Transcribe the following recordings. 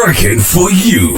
working for you.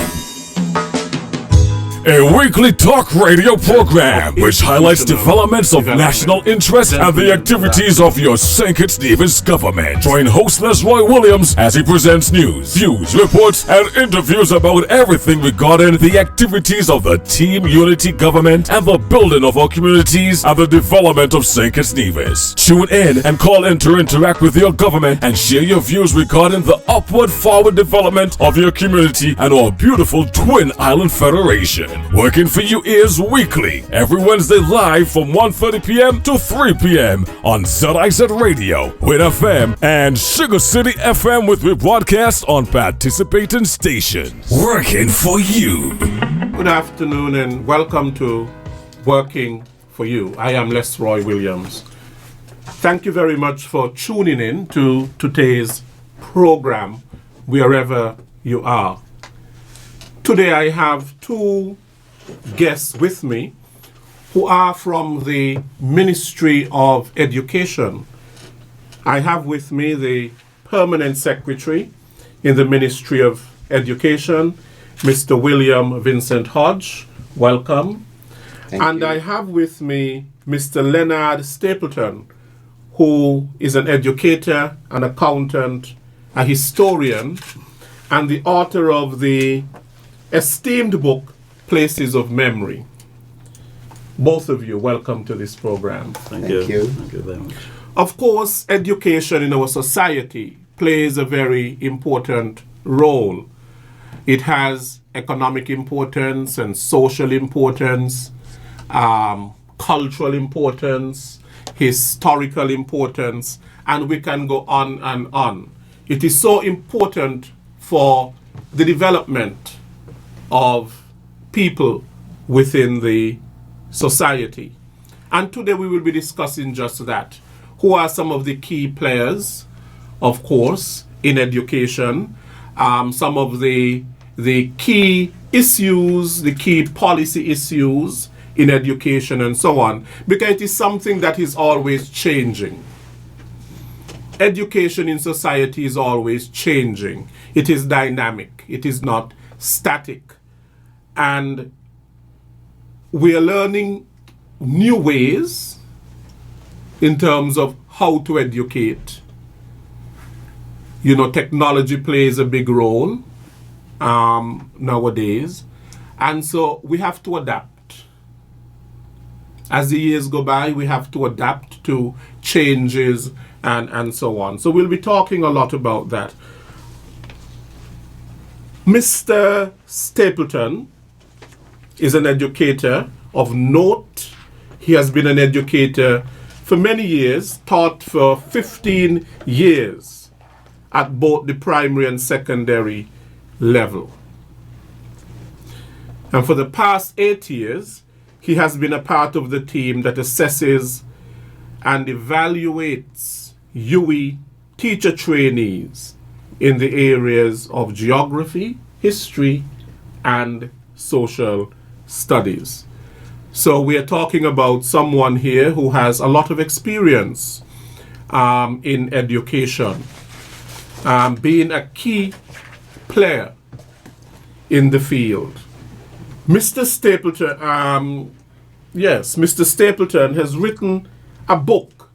A weekly talk radio program which highlights developments of national interest and the activities of your St. Kitts Nevis government. Join host Roy Williams as he presents news, views, reports, and interviews about everything regarding the activities of the Team Unity government and the building of our communities and the development of St. Kitts Nevis. Tune in and call in to interact with your government and share your views regarding the upward forward development of your community and our beautiful Twin Island Federation. Working for you is weekly, every Wednesday live from 1:30 p.m. to 3 p.m. on ZIZ Radio, Win FM, and Sugar City FM with rebroadcast on participating stations. Working for you. Good afternoon and welcome to Working for You. I am Roy Williams. Thank you very much for tuning in to today's program, wherever you are. Today I have two guests with me who are from the Ministry of Education. I have with me the Permanent Secretary in the Ministry of Education, Mr. William Vincent Hodge. Welcome. Thank you. I have with me Mr. Leonard Stapleton, who is an educator, an accountant, a historian, and the author of the esteemed book, Places of Memory. Both of you, welcome to this program. Thank you. Thank you very much. Of course, education in our society plays a very important role. It has economic importance and social importance, cultural importance, historical importance, and we can go on and on. It is so important for the development of people within the society. And today we will be discussing just that. Who are some of the key players, of course, in education, some of the key issues, the key policy issues in education and so on, because it is something that is always changing. Education in society is always changing. It is dynamic. It is not static. And we are learning new ways in terms of how to educate. You know, technology plays a big role nowadays. And so we have to adapt. As the years go by, we have to adapt to changes and so on. So we'll be talking a lot about that. Mr. Stapleton is an educator of note. He has been an educator for many years, taught for 15 years at both the primary and secondary level. And for the past 8 years, he has been a part of the team that assesses and evaluates UE teacher trainees in the areas of geography, history, and social studies. So we are talking about someone here who has a lot of experience in education, being a key player in the field. Mr. Stapleton, Mr. Stapleton has written a book,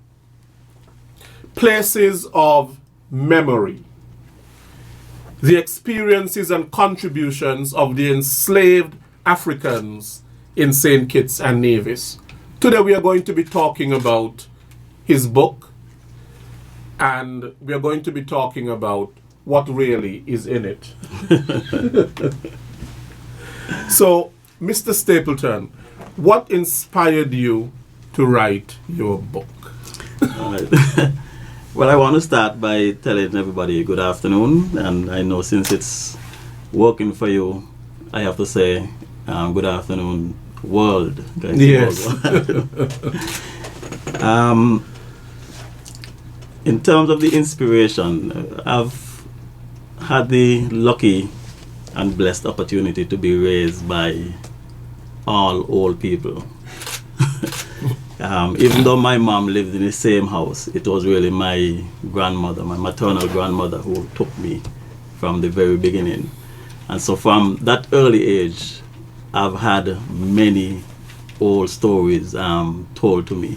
Places of Memory: The Experiences and Contributions of the Enslaved Africans in St. Kitts and Nevis. Today we are going to be talking about his book, and we are going to be talking about what really is in it. So, Mr. Stapleton, what inspired you to write your book? All right. Well, I want to start by telling everybody good afternoon, and I know since it's working for you, I have to say good afternoon, world. Yes. In terms of the inspiration, I've had the lucky and blessed opportunity to be raised by all old people. Even though my mom lived in the same house, it was really my grandmother, my maternal grandmother, who took me from the very beginning. And so from that early age, I've had many old stories told to me.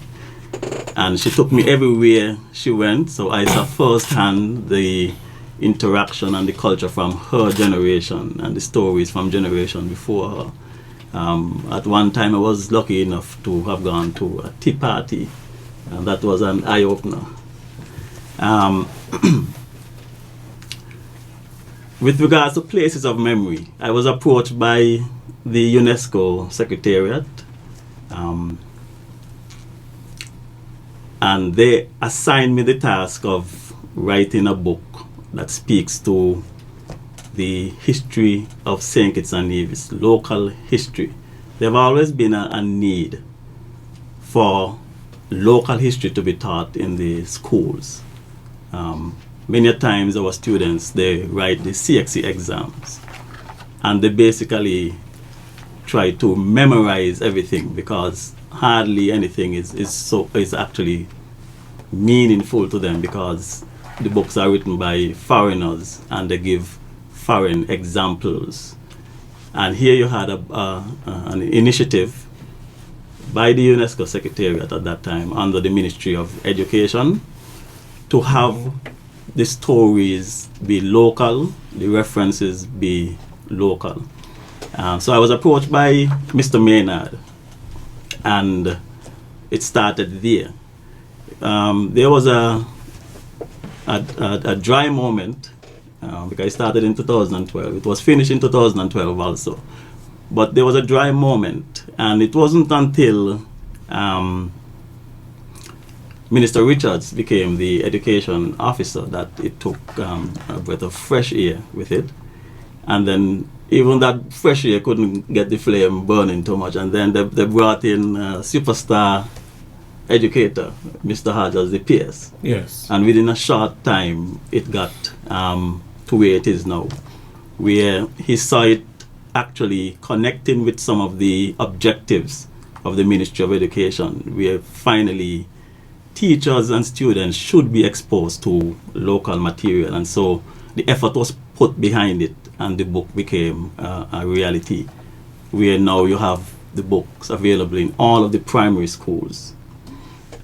And she took me everywhere she went, so I saw firsthand the interaction and the culture from her generation and the stories from generation before her. At one time I was lucky enough to have gone to a tea party, and that was an eye-opener. With regards to places of memory, I was approached by the UNESCO Secretariat, and they assigned me the task of writing a book that speaks to the history of St. Kitts and Nevis, local history. There have always been a need for local history to be taught in the schools. Many a times our students, they write the CXC exams and they basically try to memorize everything because hardly anything is actually meaningful to them, because the books are written by foreigners and they give foreign examples. And here you had an initiative by the UNESCO Secretariat at that time under the Ministry of Education to have the stories be local, the references be local. So I was approached by Mr. Leonard, and it started there. There was a dry moment because it started in 2012. It was finished in 2012 also. But there was a dry moment, and it wasn't until Minister Richards became the education officer that it took a breath of fresh air with it. And then even that fresh air couldn't get the flame burning too much. And then they brought in superstar educator, Mr. Hodge, as the PS. Yes. And within a short time, it got to where it is now, where he saw it actually connecting with some of the objectives of the Ministry of Education, where finally teachers and students should be exposed to local material. And so the effort was put behind it, and the book became a reality, where now you have the books available in all of the primary schools.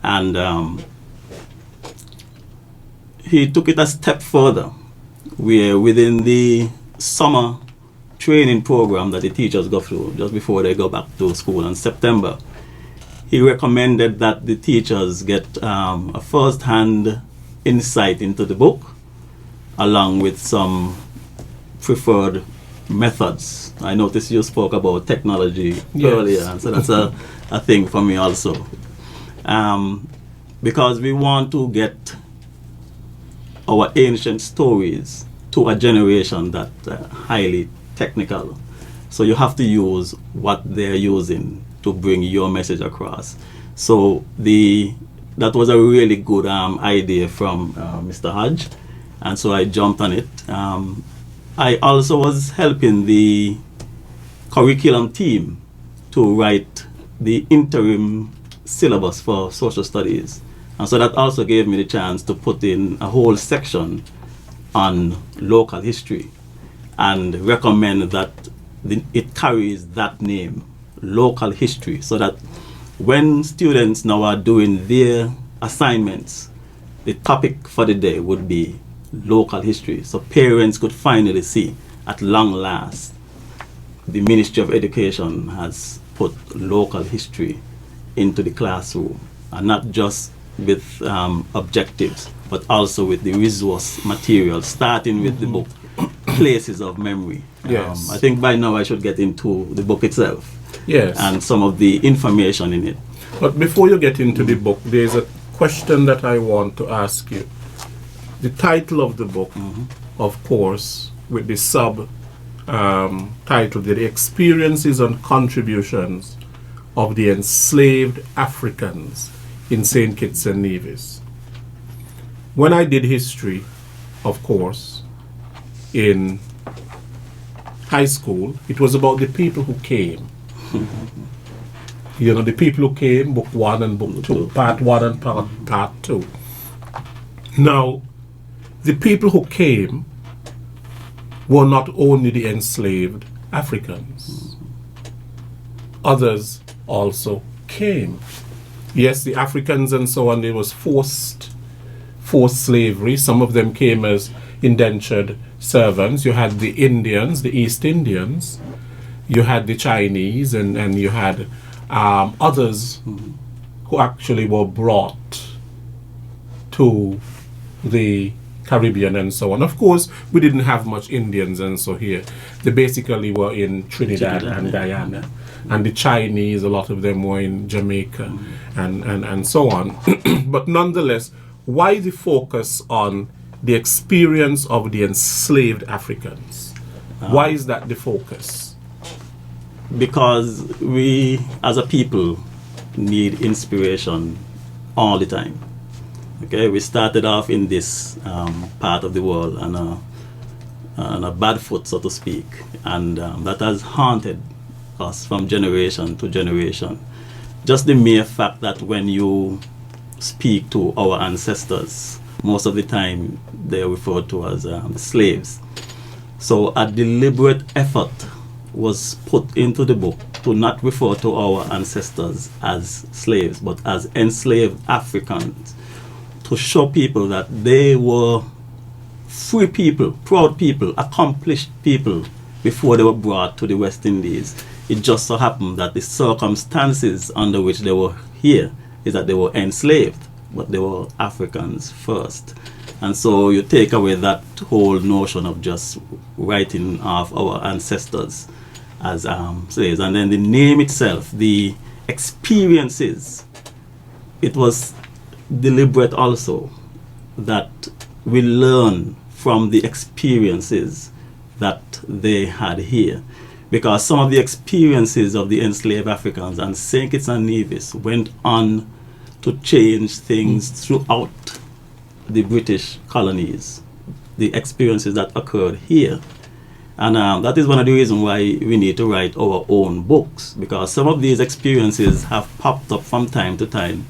And he took it a step further, where within the summer training program that the teachers go through just before they go back to school in September, he recommended that the teachers get a first-hand insight into the book, along with some preferred methods. I noticed you spoke about technology earlier, and so that's a thing for me also. Because we want to get our ancient stories to a generation that highly technical. So you have to use what they're using to bring your message across. So that was a really good idea from Mr. Hodge, and so I jumped on it. I also was helping the curriculum team to write the interim syllabus for social studies, and so that also gave me the chance to put in a whole section on local history and recommend that it carries that name, local history, so that when students now are doing their assignments, the topic for the day would be local history. So parents could finally see, at long last, the Ministry of Education has put local history into the classroom, and not just with objectives, but also with the resource material, starting with the book, Places of Memory. Yes. I think by now I should get into the book itself. Yes. And some of the information in it. But before you get into the book, there's a question that I want to ask you. The title of the book, of course, with the title, The Experiences and Contributions of the Enslaved Africans in St. Kitts and Nevis. When I did history, of course, in high school, it was about the people who came. You know, the people who came, book 1 and book 2, part 1 and part 2. Now, the people who came were not only the enslaved Africans. Others also came. Yes, the Africans and so on, there was forced slavery. Some of them came as indentured servants. You had the Indians, the East Indians. You had the Chinese, and you had others who actually were brought to the Caribbean and so on. Of course, we didn't have much Indians and so here. They basically were in Trinidad and Guyana. And the Chinese, a lot of them were in Jamaica and so on. But nonetheless, why the focus on the experience of the enslaved Africans? Why is that the focus? Because we, as a people, need inspiration all the time. Okay, we started off in this part of the world on a bad foot, so to speak, and that has haunted us from generation to generation. Just the mere fact that when you speak to our ancestors, most of the time they are referred to as slaves. So a deliberate effort was put into the book to not refer to our ancestors as slaves, but as enslaved Africans, to show people that they were free people, proud people, accomplished people before they were brought to the West Indies. It just so happened that the circumstances under which they were here is that they were enslaved, but they were Africans first. And so you take away that whole notion of just writing off our ancestors as slaves. And then the name itself, the experiences, it was deliberate also that we learn from the experiences that they had here. Because some of the experiences of the enslaved Africans and St. Kitts and Nevis went on to change things throughout the British colonies, the experiences that occurred here. And that is one of the reasons why we need to write our own books, because some of these experiences have popped up from time to time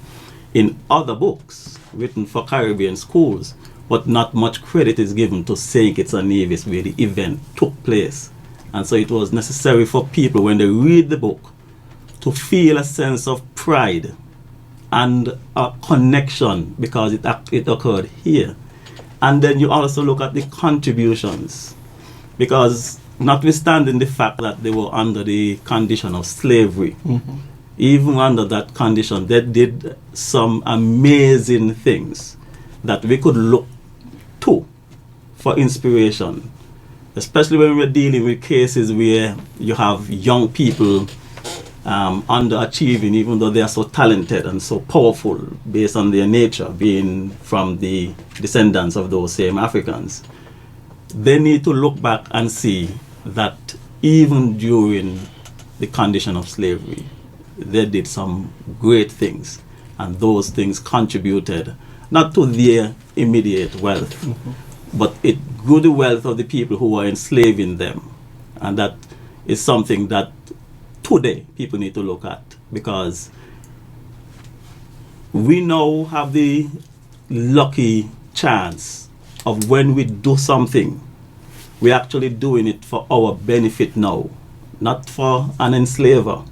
in other books written for Caribbean schools, but not much credit is given to St. Kitts and Nevis where the event took place. And so it was necessary for people, when they read the book, to feel a sense of pride and a connection because it occurred here. And then you also look at the contributions, because notwithstanding the fact that they were under the condition of slavery, even under that condition, they did some amazing things that we could look to for inspiration, especially when we're dealing with cases where you have young people underachieving, even though they are so talented and so powerful based on their nature, being from the descendants of those same Africans. They need to look back and see that even during the condition of slavery, they did some great things, and those things contributed not to their immediate wealth, but it grew the wealth of the people who were enslaving them. And that is something that today people need to look at, because we now have the lucky chance of, when we do something, we're actually doing it for our benefit now, not for an enslaver,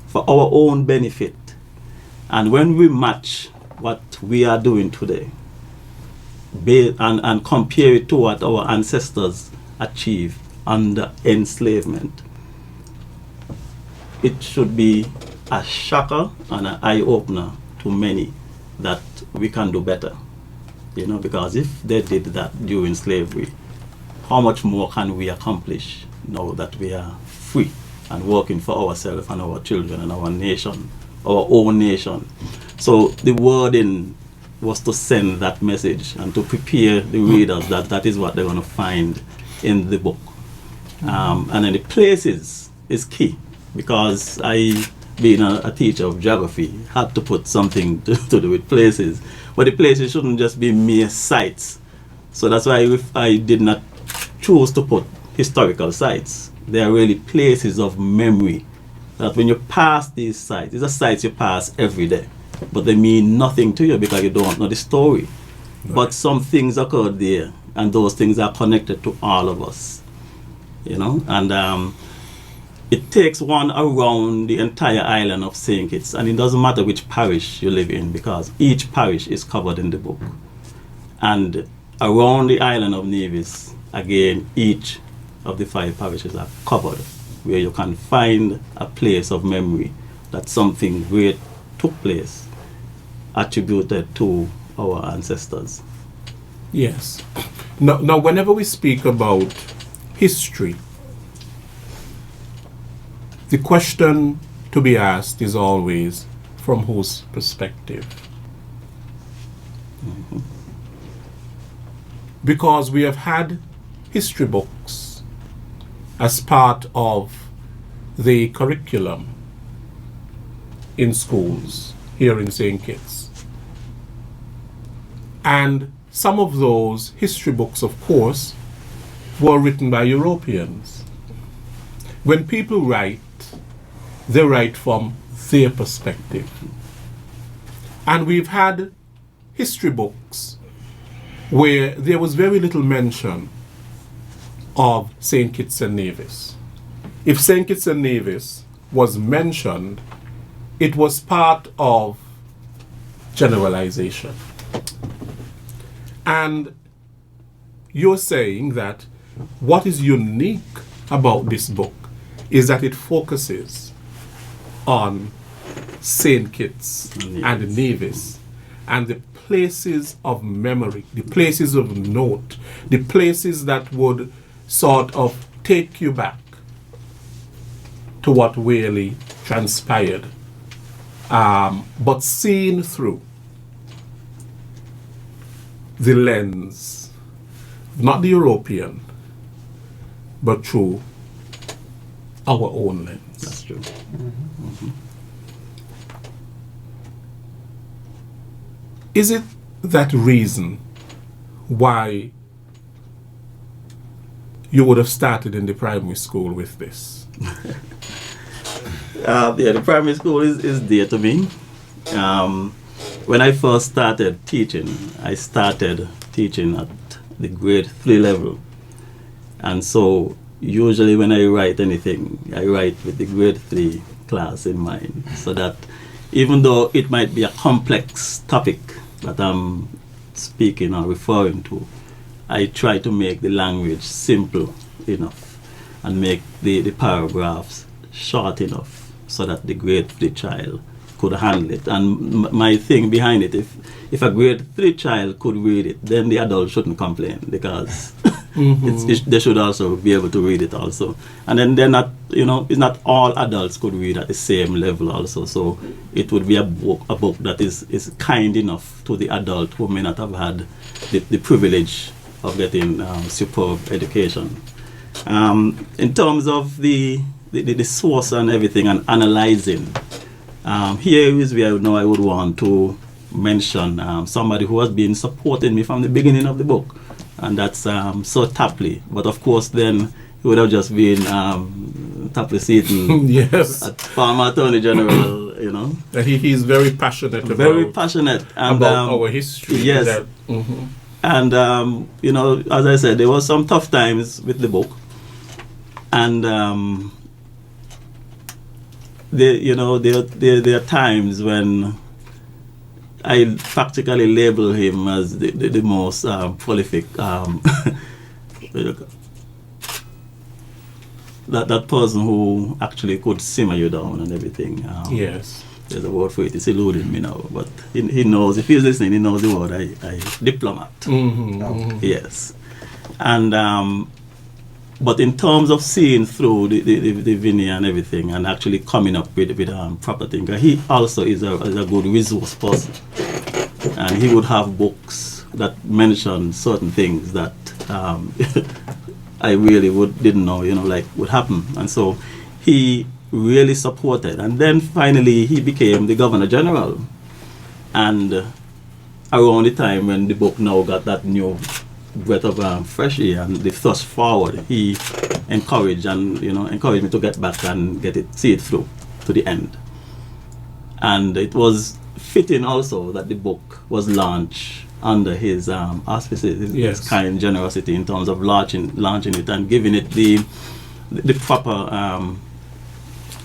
for our own benefit. And when we match what we are doing today and compare it to what our ancestors achieved under enslavement, it should be a shocker and an eye-opener to many that we can do better. Because if they did that during slavery, how much more can we accomplish now that we are free and working for ourselves and our children and our nation, our own nation? So the wording was to send that message and to prepare the readers that that is what they're going to find in the book. And then the places is key, because I, being a teacher of geography, had to put something to do with places. But the places shouldn't just be mere sites. So that's why I did not choose to put historical sites. They are really places of memory, that when you pass these sites, these are sites you pass every day, but they mean nothing to you because you don't know the story. Right. But some things occurred there, and those things are connected to all of us. and it takes one around the entire island of St. Kitts, and it doesn't matter which parish you live in because each parish is covered in the book. And around the island of Nevis, again, each of the 5 parishes are covered, where you can find a place of memory that something great took place, attributed to our ancestors. Yes. Now, whenever we speak about history, the question to be asked is always, from whose perspective? Mm-hmm. Because we have had history books as part of the curriculum in schools here in St. Kitts. And some of those history books, of course, were written by Europeans. When people write, they write from their perspective. And we've had history books where there was very little mention of St. Kitts and Nevis. If St. Kitts and Nevis was mentioned, it was part of generalization. And you're saying that what is unique about this book is that it focuses on St. Kitts and Nevis and the places of memory, the places of note, the places that would sort of take you back to what really transpired, but seen through the lens, not the European, but through our own lens. That's true. Mm-hmm. Is it that reason why you would have started in the primary school with this? Yeah, the primary school is dear to me. When I first started teaching, I started teaching at the grade 3 level. And so usually when I write anything, I write with the grade 3 class in mind, so that even though it might be a complex topic that I'm speaking or referring to, I try to make the language simple enough and make the paragraphs short enough so that the grade 3 child could handle it. And my thing behind it, if a grade 3 child could read it, then the adult shouldn't complain, because they should also be able to read it also. And then they're not, it's not all adults could read at the same level also. So it would be a book that is kind enough to the adult who may not have had the privilege of getting superb education. In terms of the source and everything and analyzing, here is where I would want to mention somebody who has been supporting me from the beginning of the book, and that's Sir Tapley. But of course, then it would have just been Tapley Seaton, yes, at former Attorney General. He's very passionate about our history. Yes, and as I said, there were some tough times with the book, and there are times when I practically label him as the most prolific that person who actually could simmer you down and everything. Yes. There's a word for it. It's eluding me now, but he knows. If he's listening, he knows the word. I diplomat. Yes, and but in terms of seeing through the veneer and everything, and actually coming up with proper things, he also is a good resource person, and he would have books that mention certain things that I really didn't know, like would happen, and so he really supported. And then finally he became the Governor General, and around the time when the book now got that new breath of fresh air and the thrust forward, he encouraged me to get back and see it through to the end. And it was fitting also that the book was launched under his auspices, Yes. his kind generosity in terms of launching it and giving it the proper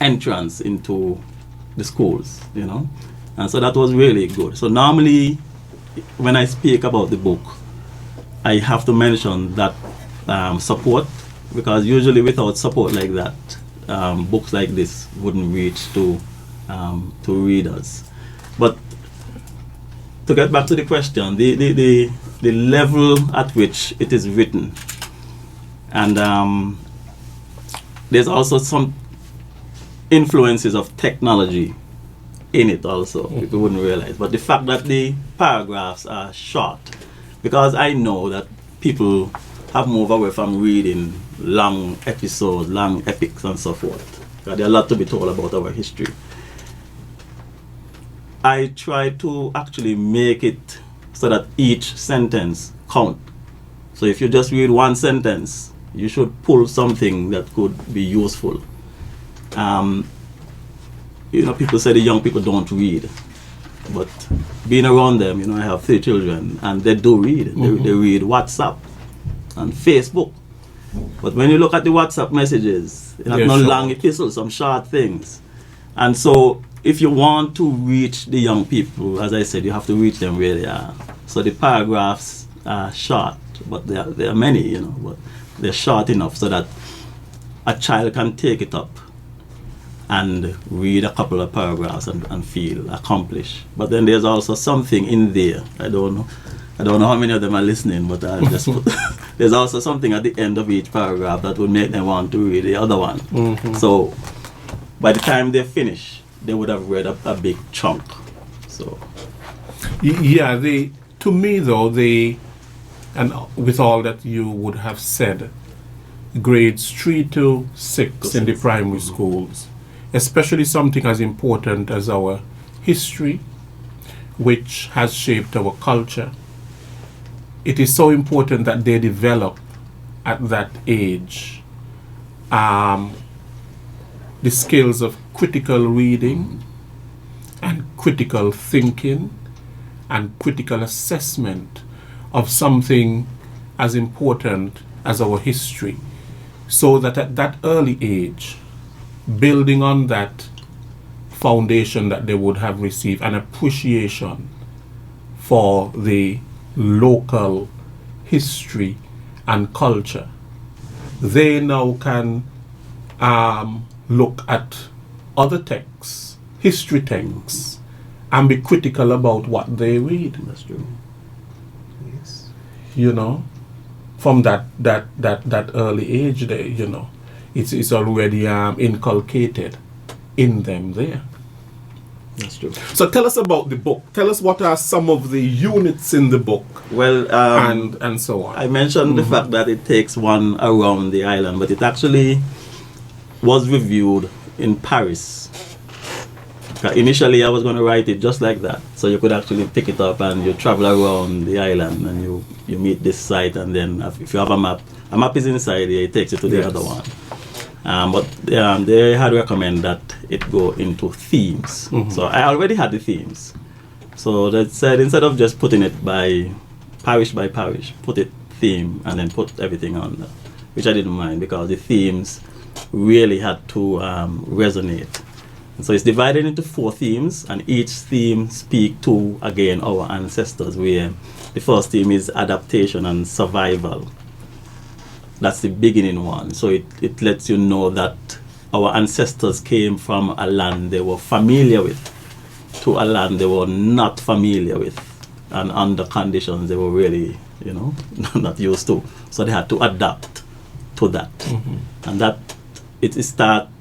entrance into the schools, you know. And so that was really good. So normally, when I speak about the book, I have to mention that support, because usually without support like that, books like this wouldn't reach to readers. But to get back to the question, the level at which it is written, and there's also some influences of technology in it also, people wouldn't realize. But the fact that the paragraphs are short, because I know that people have moved away from reading long episodes, long epics and so forth. There's a lot to be told about our history. I try to actually make it so that each sentence count. So if you just read one sentence, you should pull something that could be useful. You know, people say the young people don't read, but being around them, you know, I have 3 children, and they do read. They read WhatsApp and Facebook. But when you look at the WhatsApp messages, you have no long epistles, some short things. And so if you want to reach the young people, as I said, you have to reach them where they are. So the paragraphs are short, but there are many, you know, but they're short enough so that a child can take it up and read a couple of paragraphs and feel accomplished. But then there's also something in there. I don't know how many of them are listening, but I'll just put there's also something at the end of each paragraph that would make them want to read the other one. So by the time they finish, they would have read a big chunk. So Yeah, to me though, and with all that you would have said, grades 3 to 6 in the primary schools, especially something as important as our history, which has shaped our culture, it is so important that they develop at that age the skills of critical reading and critical thinking and critical assessment of something as important as our history, so that at that early age, building on that foundation that they would have received, an appreciation for the local history and culture, they now can look at other texts, history texts, and be critical about what they read. that's true. Yes. You know, from that early age, they, you know, it's already inculcated in them there. That's true. So tell us about the book. Tell us what are some of the units in the book, Well, and so on. I mentioned the fact that it takes one around the island, but it actually was reviewed in Paris. Initially, I was going to write it just like that, so you could actually pick it up and you travel around the island and you meet this site, and then if you have a map is inside here, it takes you to the other one. But they had recommend that it go into themes. So I already had the themes. So they said instead of just putting it by parish, put it theme and then put everything on there, which I didn't mind because the themes really had to resonate. And so it's divided into 4 themes, and each theme speak to, again, our ancestors, where the first theme is adaptation and survival. That's the beginning one. So it lets you know that our ancestors came from a land they were familiar with to a land they were not familiar with, and under conditions they were really, you know, not used to. So they had to adapt to that. And that it starts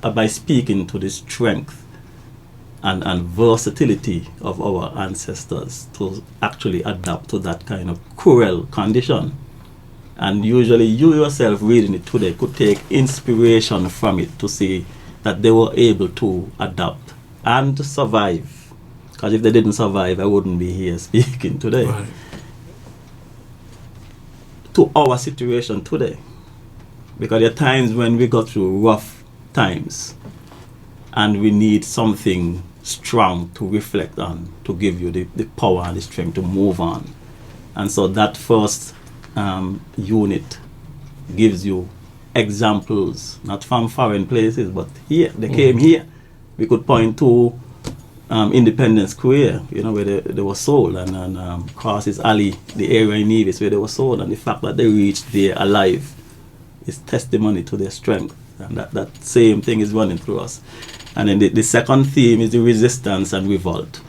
by speaking to the strength and versatility of our ancestors to actually adapt to that kind of cruel condition. And usually you yourself reading it today could take inspiration from it to see that they were able to adapt and to survive. Because if they didn't survive, I wouldn't be here speaking today. Right. To our situation today. Because there are times when we go through rough times and we need something strong to reflect on, to give you the power and the strength to move on. And so that first unit gives you examples, not from foreign places, but here. They came here. We could point to Independence Square, where they were sold, and Crosses Alley, the area in Nevis where they were sold, and the fact that they reached there alive is testimony to their strength. And that same thing is running through us. And then the second theme is the resistance and revolt,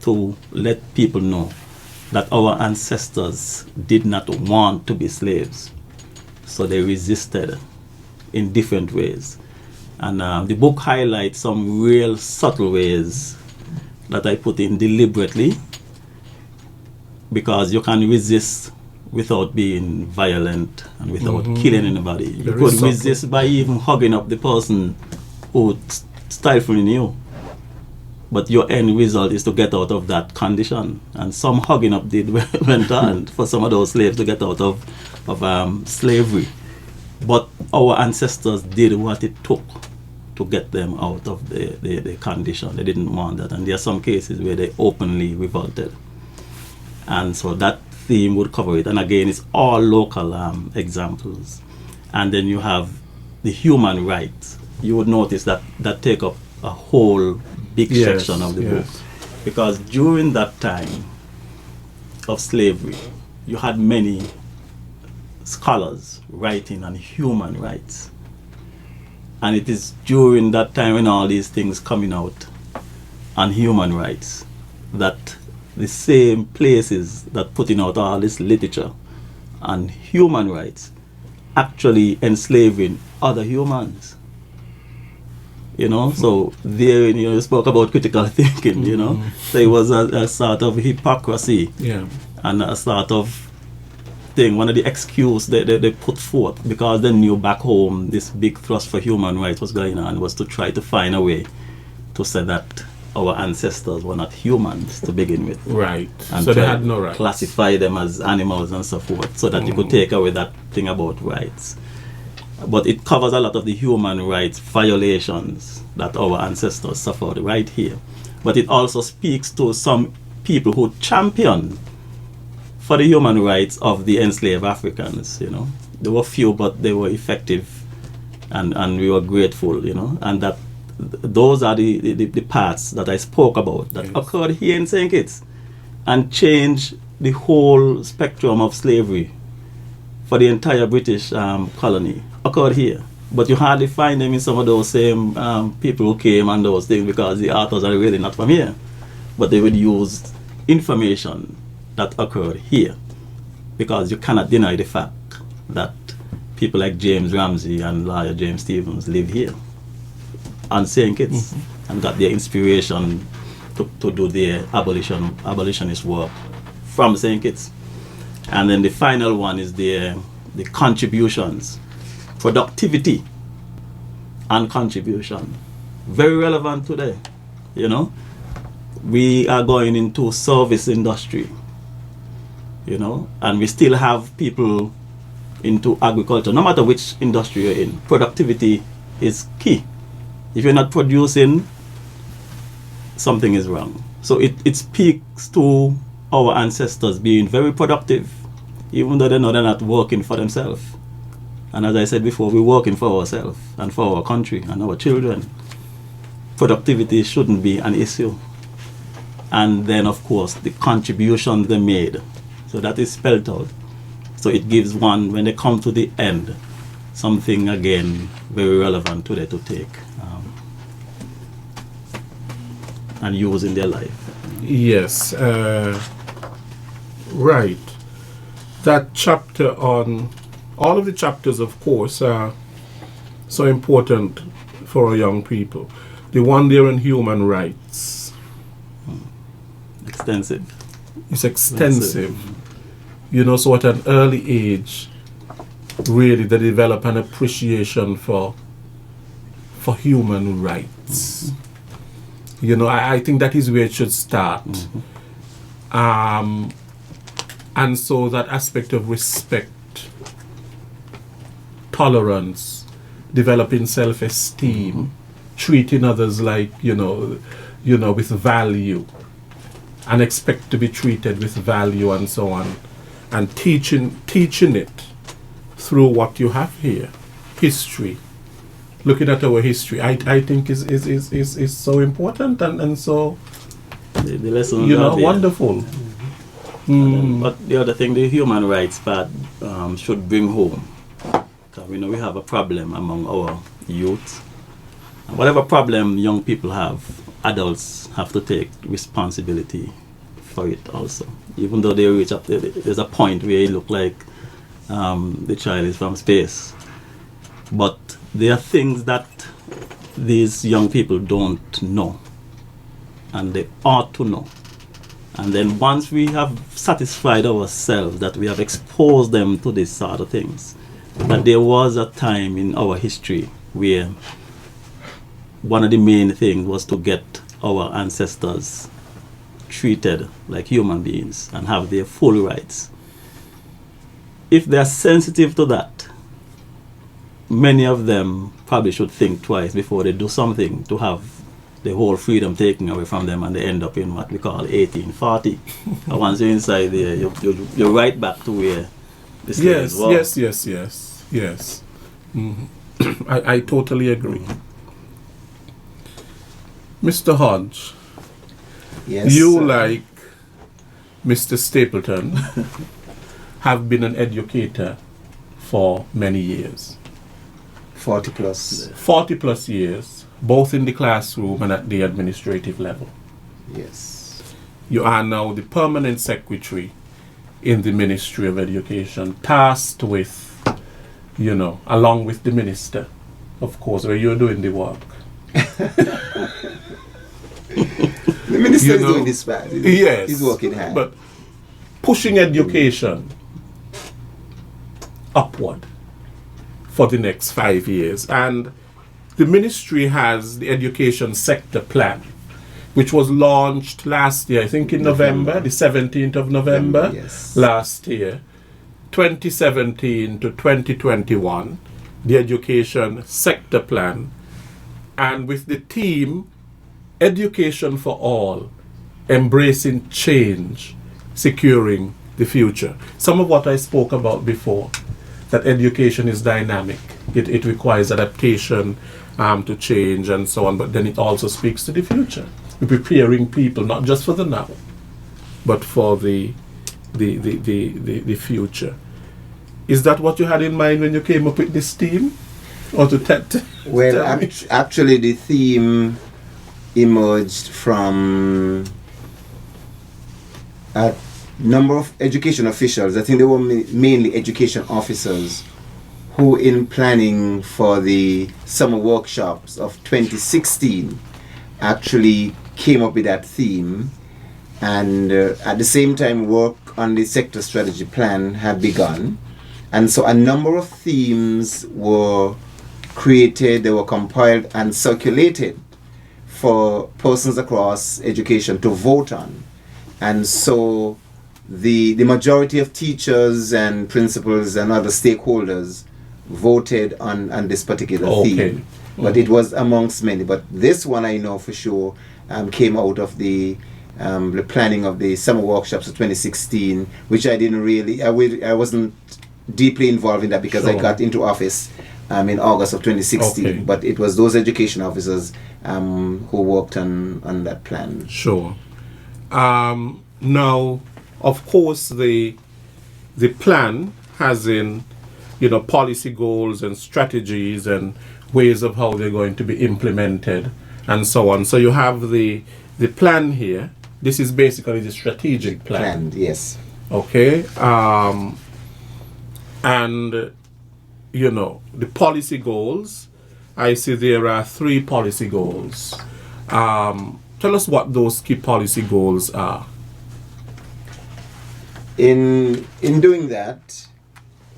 to let people know that our ancestors did not want to be slaves. So they resisted in different ways. And the book highlights some real subtle ways that I put in deliberately, because you can resist without being violent and without killing anybody. You could resist by even hugging up the person who's stifling you. But your end result is to get out of that condition. And some hugging up went on for some of those slaves to get out of slavery. But our ancestors did what it took to get them out of the condition. They didn't want that. And there are some cases where they openly revolted. And so that theme would cover it. And again, it's all local examples. And then you have the human rights. You would notice that take up a whole big section of the book. Because during that time of slavery, you had many scholars writing on human rights. And it is during that time when all these things coming out on human rights that the same places that putting out all this literature on human rights actually enslaving other humans. So there, you spoke about critical thinking, So it was a sort of hypocrisy and a sort of thing, one of the excuses they put forth, because they knew back home this big thrust for human rights was going on, was to try to find a way to say that our ancestors were not humans to begin with. Right. And so they had no rights. Classify them as animals and so forth, so that you could take away that thing about rights. But it covers a lot of the human rights violations that our ancestors suffered right here. But it also speaks to some people who champion for the human rights of the enslaved Africans. There were few, but they were effective, and we were grateful. And that those are the parts that I spoke about that occurred here in St. Kitts and changed the whole spectrum of slavery for the entire British colony. Occurred here, but you hardly find them in some of those same people who came and those things, because the authors are really not from here, but they would use information that occurred here, because you cannot deny the fact that people like James Ramsey and lawyer James Stevens live here on St. Kitts and got their inspiration to do their abolitionist work from St. Kitts. And then the final one is the contributions, productivity and contribution. Very relevant today. We are going into service industry, and we still have people into agriculture. No matter which industry you're in, productivity is key. If you're not producing, something is wrong. So it speaks to our ancestors being very productive, even though they know they're not working for themselves. And as I said before, we're working for ourselves and for our country and our children. Productivity shouldn't be an issue. And then, of course, the contributions they made. So that is spelled out. So it gives one, when they come to the end, something again very relevant today to take and use in their life. Yes, right. That chapter on, all of the chapters, of course, are so important for our young people. The one there on human rights. Extensive. It's extensive. So at an early age, really they develop an appreciation for human rights. I think that is where it should start. And so that aspect of respect, tolerance, developing self-esteem, treating others like, with value, and expect to be treated with value and so on, and teaching it through what you have here, history. Looking at our history, I think is so important and so the lessons are there. wonderful. But the other thing, the human rights part should bring home. Because we know we have a problem among our youth. And whatever problem young people have, adults have to take responsibility for it also. Even though they reach up, there's a point where it look like the child is from space. But there are things that these young people don't know, and they ought to know. And then once we have satisfied ourselves that we have exposed them to these sort of things, that there was a time in our history where one of the main things was to get our ancestors treated like human beings and have their full rights. If they are sensitive to that, many of them probably should think twice before they do something to have the whole freedom taken away from them, and they end up in what we call 1840. And once you're inside there, you're right back to where the slaves were. Yes. I totally agree. Mr. Hodge, Yes. you, like Mr. Stapleton, have been an educator for many years. 40 plus. 40 plus years, both in the classroom and at the administrative level. Yes. You are now the permanent secretary in the Ministry of Education, tasked with, along with the minister, of course, where you're doing the work. The minister is doing this part. Yes. He's working hard. But pushing education upward for the next 5 years. And the ministry has the education sector plan, which was launched last year, I think in November, the 17th of November, Yes. last year, 2017 to 2021, the education sector plan, and with the theme, Education for All, Embracing Change, Securing the Future. Some of what I spoke about before, that education is dynamic. It requires adaptation to change and so on, but then it also speaks to the future. We're preparing people not just for the now, but for the future. Is that what you had in mind when you came up with this theme? Or to Well, tell me? actually, the theme emerged from a number of education officials. I think they were mainly education officers who, in planning for the summer workshops of 2016, actually came up with that theme. And at the same time, work on the sector strategy plan had begun. And so a number of themes were created, they were compiled and circulated for persons across education to vote on. And so the majority of teachers and principals and other stakeholders voted on this particular theme. But it was amongst many. But this one I know for sure came out of the planning of the summer workshops of 2016, which I didn't really, I wasn't deeply involved in that because Sure. I got into office in August of 2016. Okay. But it was those education officers who worked on that plan. Sure. Now, of course, the plan has in, policy goals and strategies and ways of how they're going to be implemented and so on. So you have the plan here. This is basically the strategic plan. Planned, yes. Okay. And, the policy goals, I see there are 3 policy goals. Tell us what those key policy goals are. In doing that,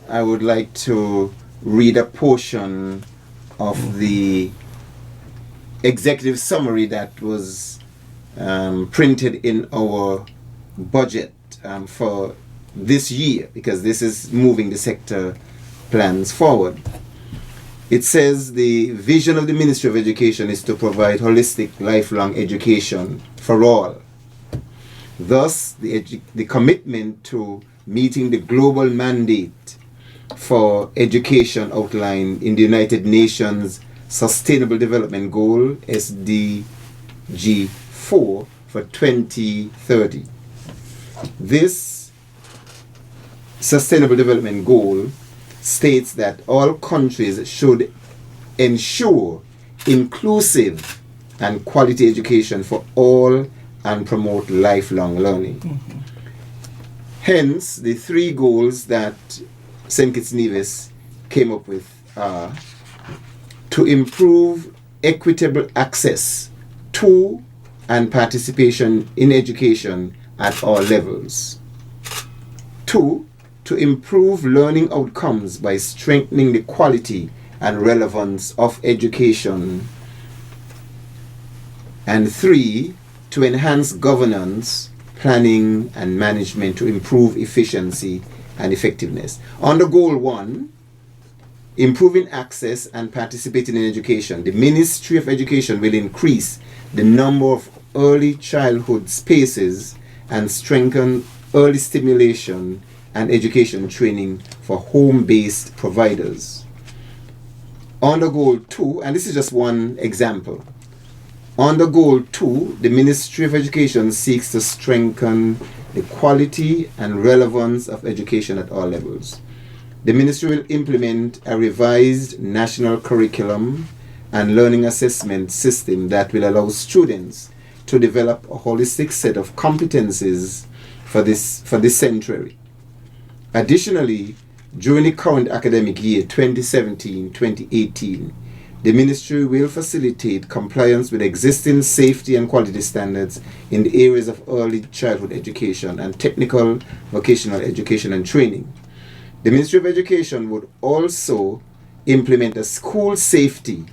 I would like to read a portion of the executive summary that was printed in our budget for this year, because this is moving the sector plans forward. It says the vision of the Ministry of Education is to provide holistic lifelong education for all. Thus, the commitment to meeting the global mandate for education outlined in the United Nations Sustainable Development Goal SDG 4 for 2030. This Sustainable Development Goal states that all countries should ensure inclusive and quality education for all and promote lifelong learning. Mm-hmm. Hence, the three goals that St. Kitts Nevis came up with are to improve equitable access to and participation in education at all levels. 2, to improve learning outcomes by strengthening the quality and relevance of education. And 3, to enhance governance, planning, and management to improve efficiency and effectiveness. Under Goal 1, improving access and participating in education, the Ministry of Education will increase the number of early childhood spaces and strengthen early stimulation and education training for home-based providers. Under Goal 2, and this is just one example, under Goal 2, the Ministry of Education seeks to strengthen the quality and relevance of education at all levels. The Ministry will implement a revised national curriculum and learning assessment system that will allow students to develop a holistic set of competencies for this century. Additionally, during the current academic year 2017-2018, the Ministry will facilitate compliance with existing safety and quality standards in the areas of early childhood education and technical vocational education and training. The Ministry of Education would also implement a school safety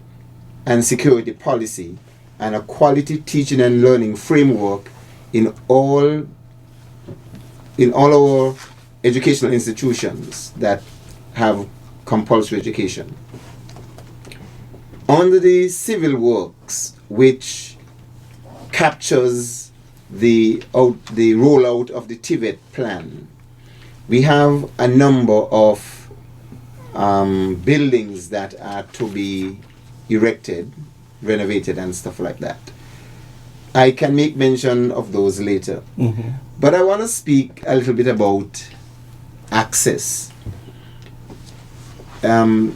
and security policy and a quality teaching and learning framework in all our educational institutions that have compulsory education. Under the Civil Works, which captures the rollout of the TVET plan, we have a number of buildings that are to be erected, renovated, and stuff like that. I can make mention of those later. Mm-hmm. But I want to speak a little bit about access. In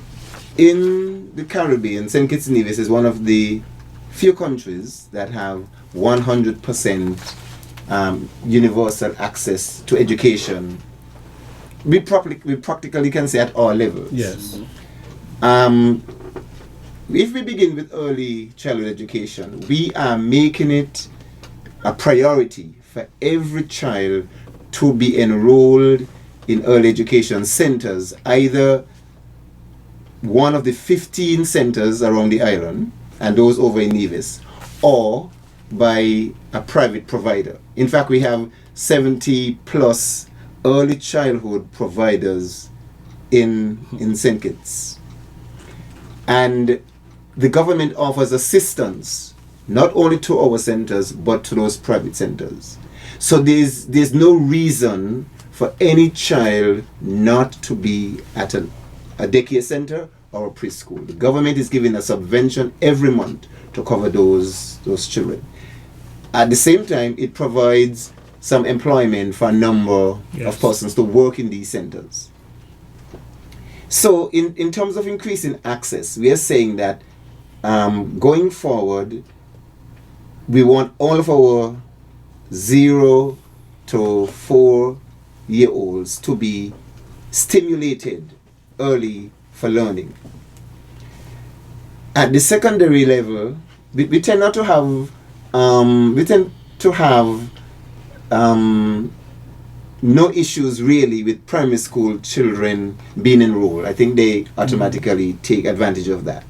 the Caribbean, St. Kitts Nevis is one of the few countries that have 100% universal access to education. We practically can say at all levels. Yes. If we begin with early childhood education, we are making it a priority for every child to be enrolled in early education centers, either one of the 15 centers around the island, and those over in Nevis, or by a private provider. In fact, we have 70 plus early childhood providers in St. Kitts. And the government offers assistance not only to our centers but to those private centers. So there's no reason for any child not to be at a daycare center or a preschool. The government is giving a subvention every month to cover those children. At the same time, it provides some employment for a number of persons to work in these centers. So in terms of increasing access, we are saying that going forward, we want all of our 0 to 4-year-olds to be stimulated early for learning. At the secondary level, we tend not to have no issues really with primary school children being enrolled. I think they automatically take advantage of that.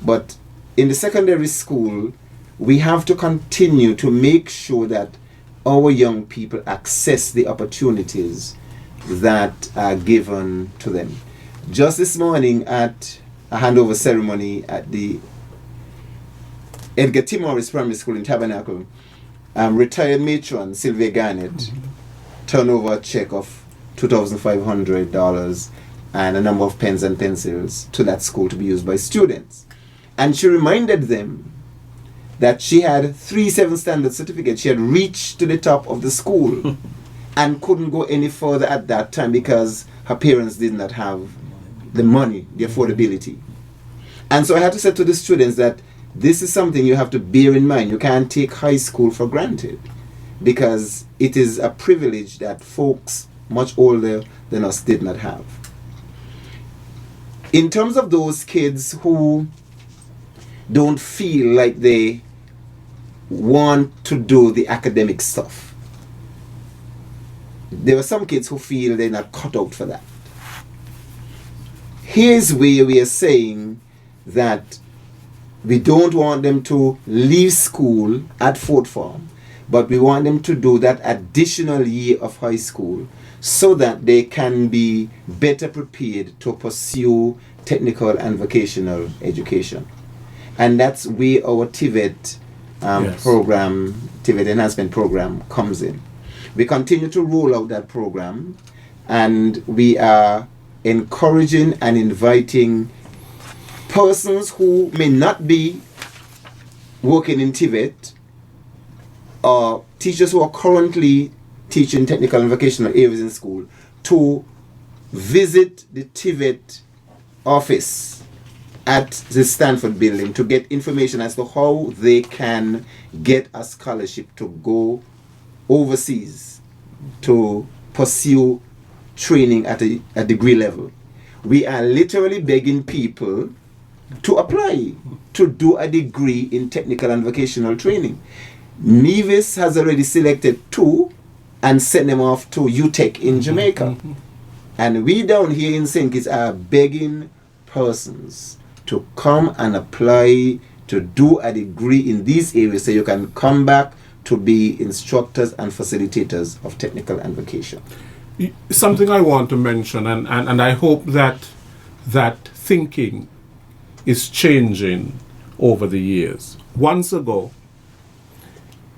But in the secondary school, we have to continue to make sure that our young people access the opportunities that are given to them. Just this morning at a handover ceremony at the Edgar T. Morris Primary School in Tabernacle, retired matron Sylvia Garnett turned over a check of $2,500 and a number of pens and pencils to that school to be used by students. And she reminded them that she had 3 7 standard certificates. She had reached to the top of the school and couldn't go any further at that time because her parents did not have the money, the affordability. And so I had to say to the students that this is something you have to bear in mind. You can't take high school for granted because it is a privilege that folks much older than us did not have. In terms of those kids who don't feel like they want to do the academic stuff, there are some kids who feel they're not cut out for that. Here's where we are saying that we don't want them to leave school at fourth form, but we want them to do that additional year of high school so that they can be better prepared to pursue technical and vocational education. And that's where our TVET program, TVET Enhancement Program, comes in. We continue to roll out that program, and we are encouraging and inviting persons who may not be working in TVET or teachers who are currently teaching technical and vocational areas in school to visit the TVET office at the Stanford building to get information as to how they can get a scholarship to go overseas to pursue training at a degree level. We are literally begging people to apply to do a degree in technical and vocational training. Nevis has already selected 2 and sent them off to UTech in Jamaica. And we down here in St. Kitts are begging persons to come and apply to do a degree in these areas so you can come back to be instructors and facilitators of technical and vocation. Something I want to mention, and I hope that that thinking is changing over the years. Once ago,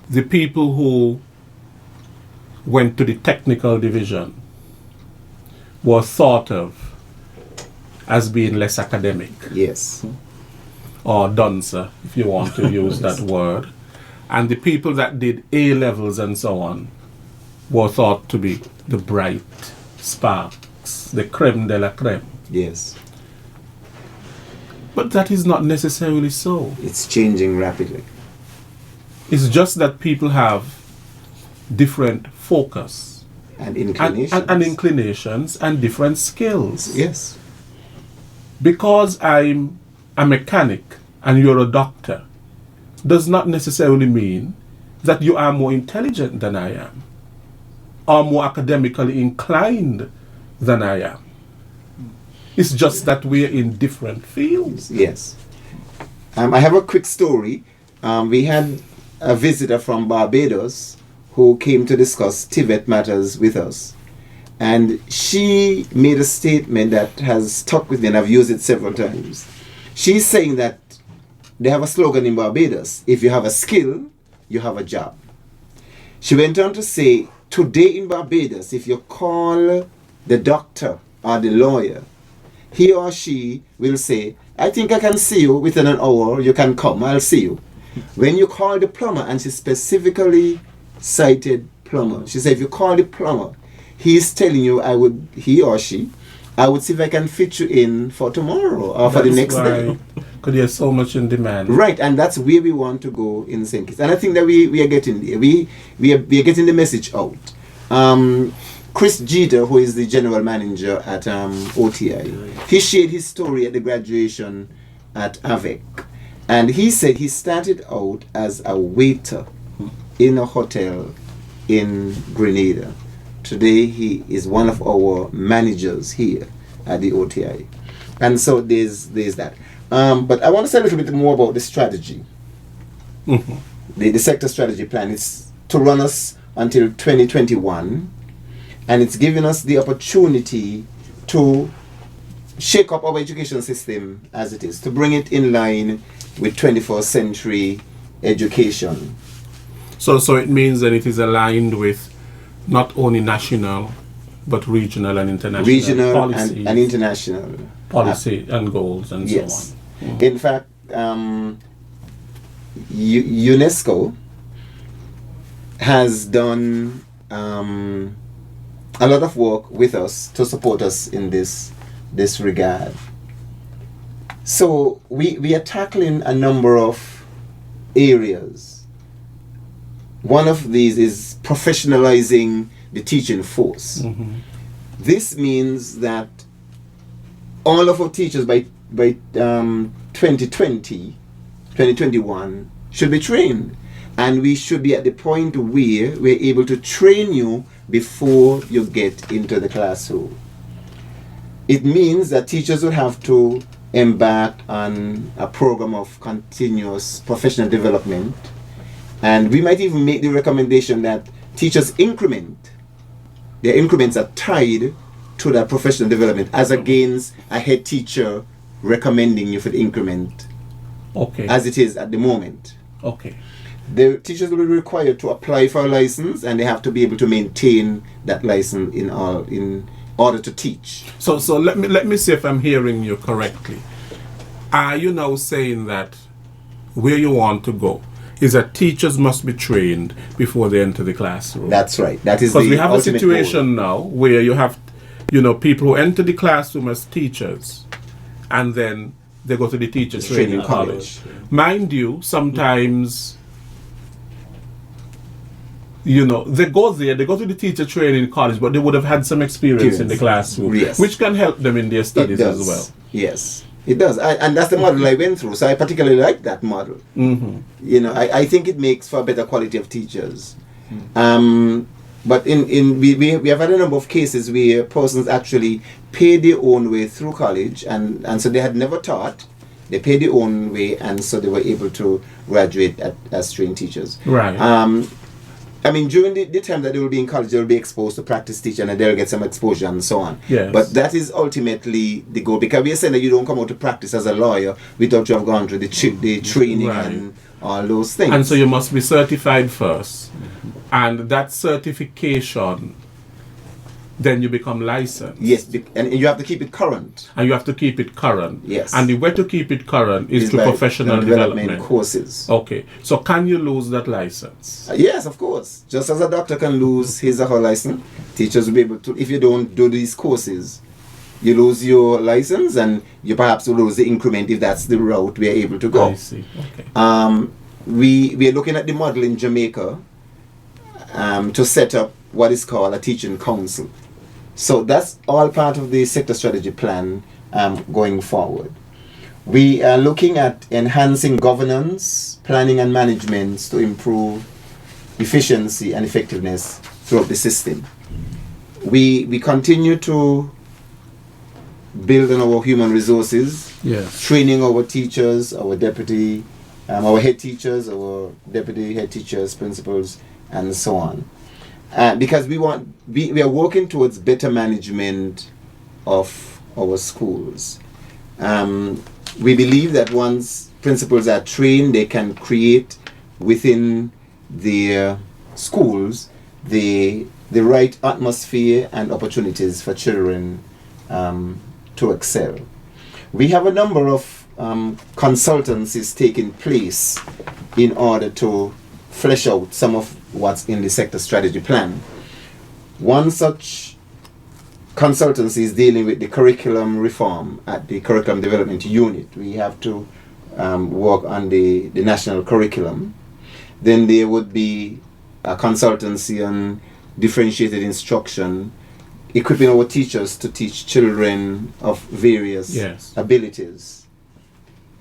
the people who went to the technical division were thought of as being less academic. Yes. Or dunce, if you want to use that word. And the people that did A levels and so on were thought to be the bright sparks, the creme de la creme. Yes. But that is not necessarily so. It's changing rapidly. It's just that people have different focus And inclinations. and inclinations and different skills. Yes. Because I'm a mechanic and you're a doctor does not necessarily mean that you are more intelligent than I am or more academically inclined than I am. It's just that we're in different fields. Yes. I have a quick story. We had a visitor from Barbados who came to discuss TVET matters with us. And she made a statement that has stuck with me, and I've used it several times. She's saying that they have a slogan in Barbados: if you have a skill, you have a job. She went on to say, today in Barbados, if you call the doctor or the lawyer, he or she will say, I think I can see you within an hour, you can come, I'll see you. When you call the plumber, and she specifically cited plumber, she said, if you call the plumber, he's telling you he or she, I would see if I can fit you in for tomorrow or for the next day. Because there's so much in demand. Right, and that's where we want to go in St. Kitts. And I think that we are getting there. We are getting the message out. Chris Jeter, who is the general manager at OTI, he shared his story at the graduation at AVEC. And he said he started out as a waiter in a hotel in Grenada. Today he is one of our managers here at the OTI. And so there's that. But I want to say a little bit more about the strategy. The sector strategy plan. It's to run us until 2021. And it's giving us the opportunity to shake up our education system as it is, to bring it in line with 21st century education. So it means that it is aligned with not only national, but regional and international Regional policies, and international. policy and goals and Yes. so on. In fact, UNESCO has done a lot of work with us to support us in this regard. So we are tackling a number of areas. One of these is professionalizing the teaching force. This means that all of our teachers by 2021 should be trained, and we should be at the point where we're able to train you before you get into the classroom. It means that teachers will have to embark on a program of continuous professional development, and we might even make the recommendation that teachers their increments are tied to that professional development, as against a head teacher recommending you for the increment, Okay. as it is at the moment. Okay. The teachers will be required to apply for a license, and they have to be able to maintain that license in order to teach. So let me see if I'm hearing you correctly. Are you now saying that where you want to go is that teachers must be trained before they enter the classroom? That's right. That is Because the we have a ultimate situation now where you have, people who enter the classroom as teachers, and then they go to the teacher training college. Mind you, sometimes, they go there, they go to the teacher training college, but they would have had some experience in the classroom, Yes. which can help them in their studies as well. Yes, it does. And that's the model I went through. So I particularly like that model. I think it makes for a better quality of teachers. But we have had a number of cases where persons actually paid their own way through college, and so they had never taught. They paid their own way, and so they were able to graduate as trained teachers. Right. During the time that they will be in college, they will be exposed to practice teaching, and they'll get some exposure and so on. Yes. But that is ultimately the goal, because we are saying that you don't come out to practice as a lawyer without you have gone through the training Right. and all those things. And so you must be certified first. And that certification, then you become licensed. Yes, and you have to keep it current. And you have to keep it current. Yes. And the way to keep it current is through by professional development courses. Okay. So can you lose that license? Yes, of course. Just as a doctor can lose his or her license, teachers will be able to, if you don't do these courses, you lose your license, and you perhaps will lose the increment if that's the route we are able to go. I see. Okay. We are looking at the model in Jamaica to set up what is called a teaching council. So that's all part of the sector strategy plan going forward. We are looking at enhancing governance, planning and management to improve efficiency and effectiveness throughout the system. We continue to build on our human resources, Yes. training our teachers, our deputy, our head teachers, our deputy head teachers, principals, and so on. Because we are working towards better management of our schools. We believe that once principals are trained, they can create within their schools the right atmosphere and opportunities for children to excel. We have a number of consultancies taking place in order to flesh out some of what's in the sector strategy plan. One such consultancy is dealing with the curriculum reform at the curriculum development unit. We have to work on the national curriculum. Then there would be a consultancy on differentiated instruction, equipping our teachers to teach children of various Yes. abilities.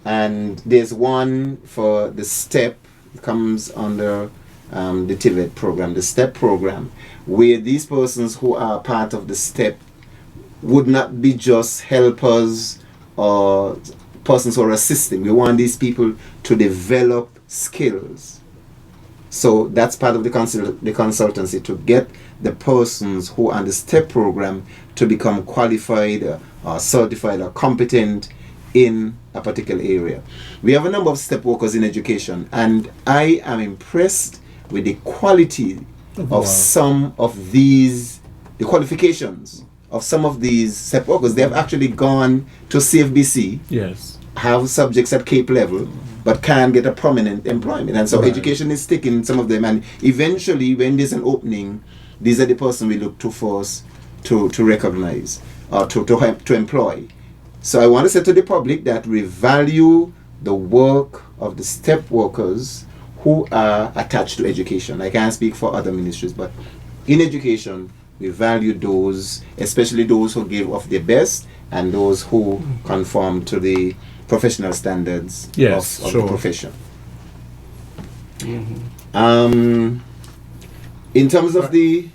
And there's one for the STEP, comes under the TVET program, the STEP program, where these persons who are part of the STEP would not be just helpers or persons who are assisting. We want these people to develop skills. So that's part of the consultancy, to get the persons who are on the STEP program to become qualified or certified or competent in a particular area. We have a number of step workers in education, and I am impressed with the quality of some of these, the qualifications of some of these step workers. They have actually gone to CFBC, Yes. have subjects at CAPE level, but can get a prominent employment. And so education is sticking some of them, and eventually when there's an opening, these are the person we look to first to recognize or to employ. So I want to say to the public that we value the work of the step workers who are attached to education. I can't speak for other ministries, but in education, we value those, especially those who give of their best and those who conform to the professional standards of the profession. In terms of the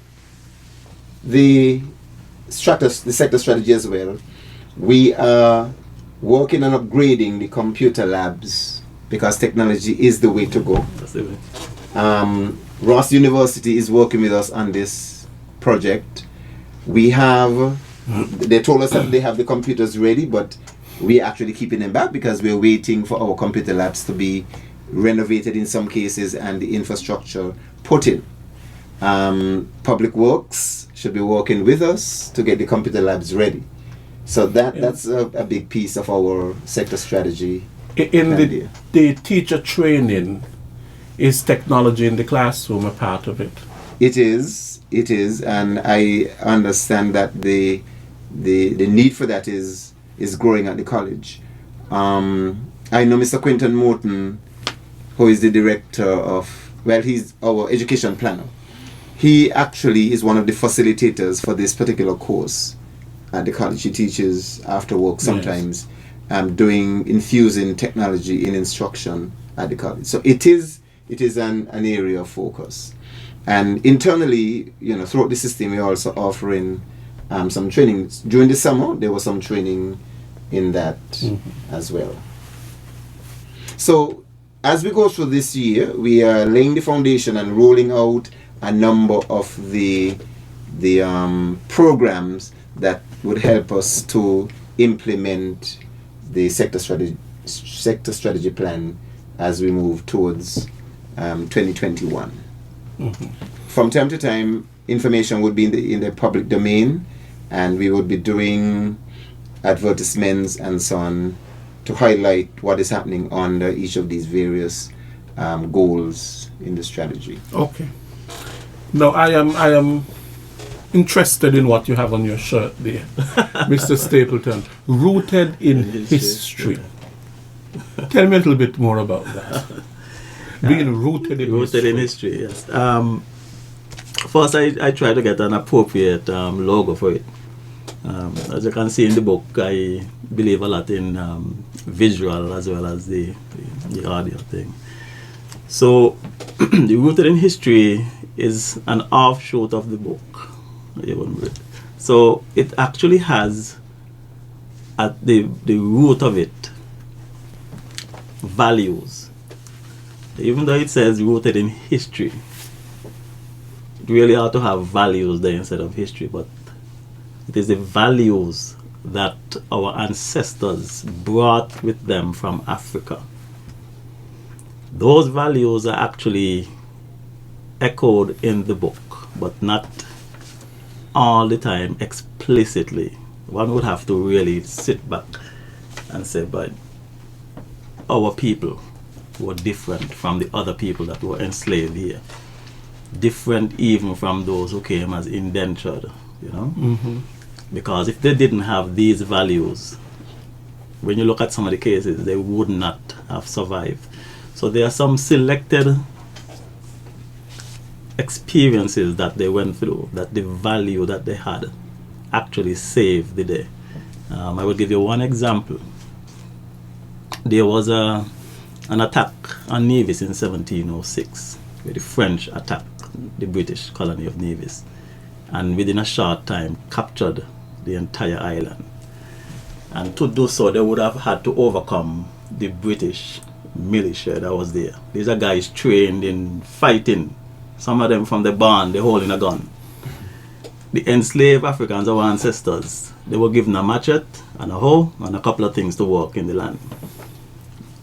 sector strategy as well, we are working on upgrading the computer labs because technology is the way to go. That's the way. Ross University is working with us on this project. They told us that they have the computers ready, but we're actually keeping them back because we're waiting for our computer labs to be renovated in some cases and the infrastructure put in. Public Works should be working with us to get the computer labs ready. So that's a big piece of our sector strategy. In the teacher training, is technology in the classroom a part of it? It is, and I understand that the need for that is growing at the college. I know Mr. Quinton Morton, who is the director of, he's our education planner. He actually is one of the facilitators for this particular course at the college. He teaches after work sometimes, infusing technology in instruction at the college. So it is an area of focus. And internally, throughout the system, we're also offering some training. During the summer, there was some training in that as well. So as we go through this year, we are laying the foundation and rolling out a number of the programs that would help us to implement the sector strategy plan as we move towards 2021. From time to time, information would be in the public domain, and we would be doing advertisements and so on to highlight what is happening under each of these various goals in the strategy. Okay. Now I am interested in what you have on your shirt there, Mr. Stapleton. Rooted in history. Tell me a little bit more about that. Being rooted in history, yes. First, I try to get an appropriate logo for it. As you can see in the book, I believe a lot in visual as well as the audio thing. So, the Rooted in History is an offshoot of the book. So, it actually has at the root of it values. Even though it says rooted in history, it really ought to have values there instead of history, but it is the values that our ancestors brought with them from Africa. Those values are actually echoed in the book, but not all the time explicitly. One would have to really sit back and say, but our people were different from the other people that were enslaved here. Different even from those who came as indentured, Because if they didn't have these values, when you look at some of the cases, they would not have survived. So there are some selected experiences that they went through, that the value that they had actually saved the day. I will give you one example. There was an attack on Nevis in 1706, where the French attacked the British colony of Nevis, and within a short time captured the entire island. And to do so, they would have had to overcome the British militia that was there. These are guys trained in fighting. Some of them from the barn, they're holding a gun. the enslaved Africans, our ancestors, they were given a machete and a hoe and a couple of things to work in the land.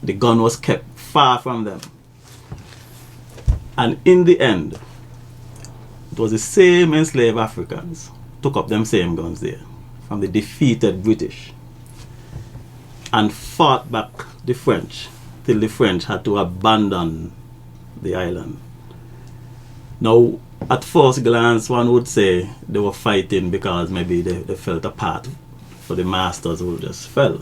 The gun was kept far from them. And in the end, it was the same enslaved Africans took up them same guns there from the defeated British and fought back the French till the French had to abandon the island. Now, at first glance, one would say they were fighting because maybe they felt apart for the masters who just fell.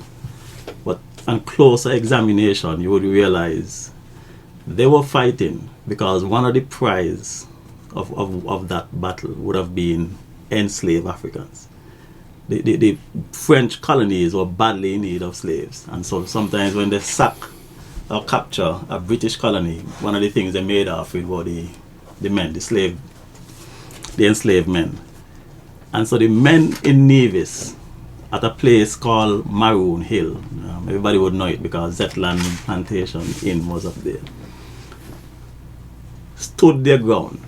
But on closer examination, you would realize they were fighting because one of the prize of that battle would have been enslaved Africans. The French colonies were badly in need of slaves, and so sometimes when they sack or capture a British colony, one of the things they made off with were the men, the enslaved men. And so the men in Nevis, at a place called Maroon Hill, everybody would know it because Zetland Plantation Inn was up there, stood their ground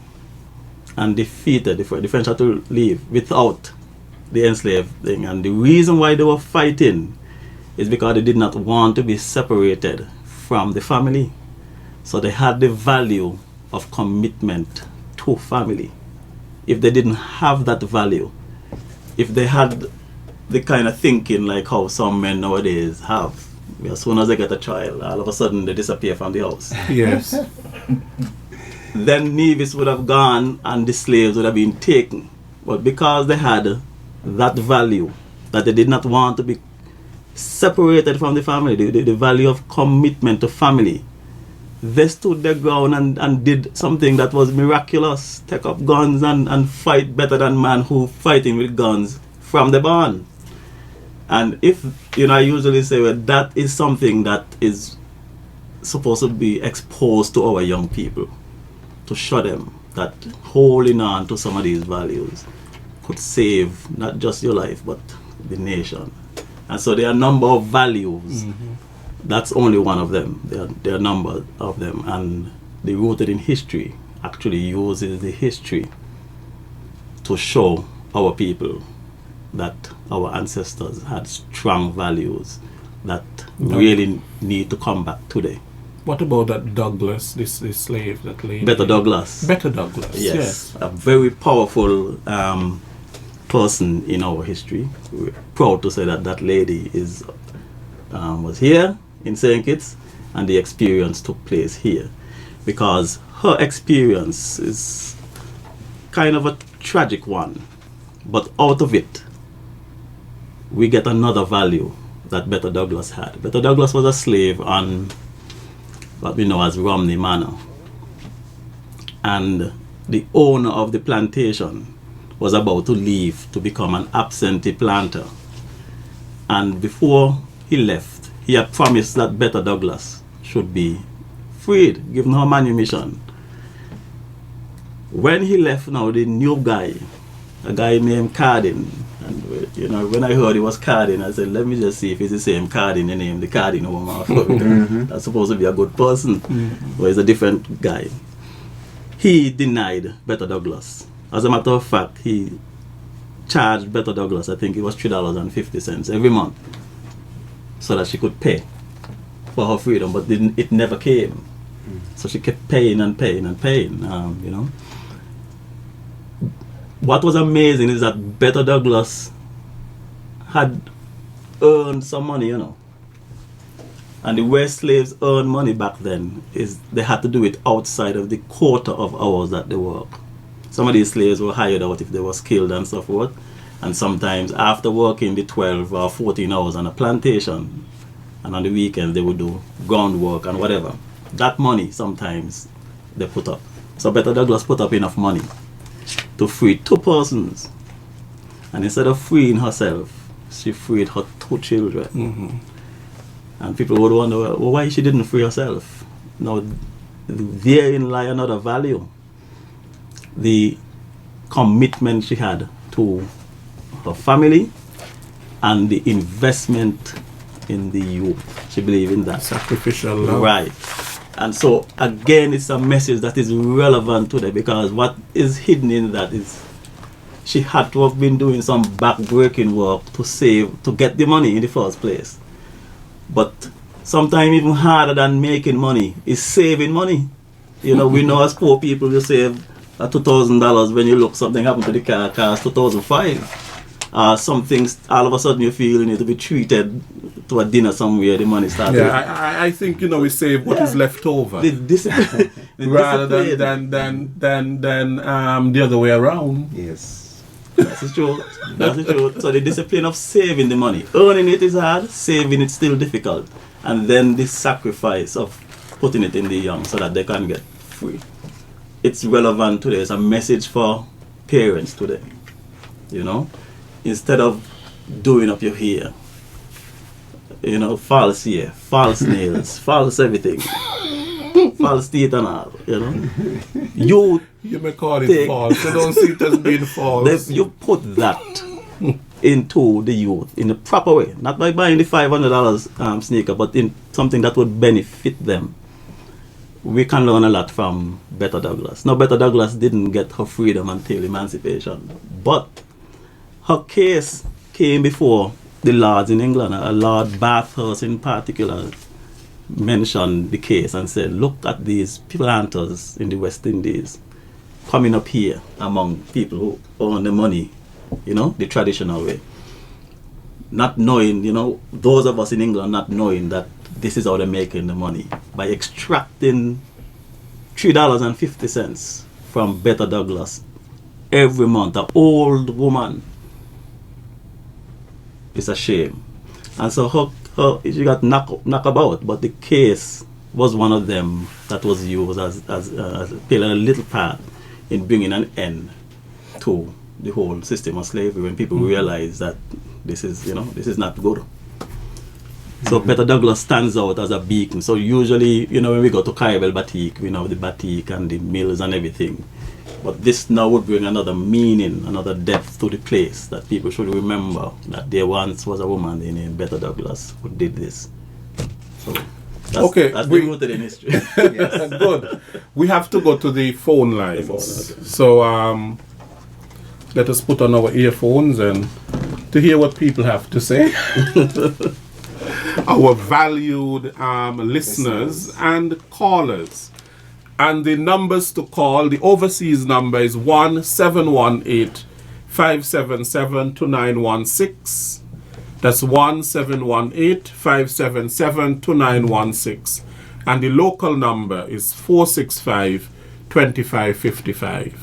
and defeated the French. The French had to leave without the enslaved thing. And the reason why they were fighting is because they did not want to be separated from the family. So they had the value of commitment to family. If they didn't have that value, if they had the kind of thinking like how some men nowadays have, as soon as they get a child, all of a sudden they disappear from the house. Yes. Then Nevis would have gone and the slaves would have been taken. But because they had that value, that they did not want to be separated from the family, the value of commitment to family, they stood their ground and did something that was miraculous. Take up guns and fight better than man who fighting with guns from the barn. And if, I usually say, well, that is something that is supposed to be exposed to our young people, to show them that holding on to some of these values could save not just your life, but the nation. And so there are a number of values. Mm-hmm. That's only one of them. There are a number of them. And the Rooted in History actually uses the history to show our people that our ancestors had strong values that really need to come back today. What about that Douglas, this slave that lady? Better Douglas. Better Douglas, yes. A very powerful person in our history. We're proud to say that that lady was here in St. Kitts, and the experience took place here, because her experience is kind of a tragic one, but out of it we get another value that Better Douglas had. Better Douglas was a slave on what we know as Romney Manor, and the owner of the plantation was about to leave to become an absentee planter, and before he left, he had promised that Better Douglas should be freed, given her manumission. When he left now, the new guy, a guy named Cardin, and when I heard it was Cardin, I said, let me just see if it's the same Cardin, the name, the Cardin woman. Mm-hmm. That's supposed to be a good person, but he's a different guy. He denied Better Douglas. As a matter of fact, he charged Better Douglas, I think it was $3.50 every month, so that she could pay for her freedom, but it never came. So she kept paying and paying and paying, What was amazing is that Better Douglas had earned some money, And the way slaves earned money back then is they had to do it outside of the quota of hours that they work. Some of these slaves were hired out if they were skilled and so forth. And sometimes after working the 12 or 14 hours on a plantation, and on the weekends they would do groundwork and whatever. That money sometimes they put up. So Better Douglas put up enough money to free 2 persons. And instead of freeing herself, she freed her 2 children. Mm-hmm. And people would wonder, well, why she didn't free herself? Now, therein lie another value. The commitment she had to her family and the investment in the youth. She believed in that. Sacrificial love. Right. And so, again, it's a message that is relevant today, because what is hidden in that is she had to have been doing some back-breaking work to save, to get the money in the first place. But sometimes even harder than making money is saving money. You know, we know as poor people, you save $2,000 when you look something happen to the car, cost $2,500. Some things, all of a sudden you feel you need to be treated to a dinner somewhere, the money starts. Yeah, I think, you know, we save what is left over. The discipline. Rather than the other way around. Yes. That's the truth. That's the truth. So the discipline of saving the money. Earning it is hard, saving it still difficult. And then the sacrifice of putting it in the young so that they can get free. It's relevant today. It's a message for parents today. You know? Instead of doing up your hair, you know, false hair, false nails, false everything, false teeth and all, you know. You may call it false. You don't see it as being false. You put that into the youth in the proper way, not by buying the $500 sneaker, but in something that would benefit them. We can learn a lot from Betta Douglas. Now, Betta Douglas didn't get her freedom until emancipation, but her case came before the lords in England. Lord Bathurst in particular mentioned the case and said, look at these planters in the West Indies coming up here among people who own the money, you know, the traditional way. Not knowing, you know, those of us in England not knowing that this is how they're making the money. By extracting $3.50 from Betta Douglas every month, an old woman. It's a shame. And so she got knocked about, but the case was one of them that was used as playing a little part in bringing an end to the whole system of slavery when people realize that this is not good. So Betta Douglas stands out as a beacon. So usually, you know, when we go to Kaibel Batik, we know the batik and the mills and everything. But this now would bring another meaning, another depth to the place, that people should remember that there once was a woman named Betta Douglas who did this. So that's rooted in history. Yes. Good. We have to go to the phone lines. So let us put on our earphones and to hear what people have to say. Our valued listeners and callers. And the numbers to call, the overseas number is 1-718-577-2916. That's 1-718-577-2916. And the local number is 465-2555.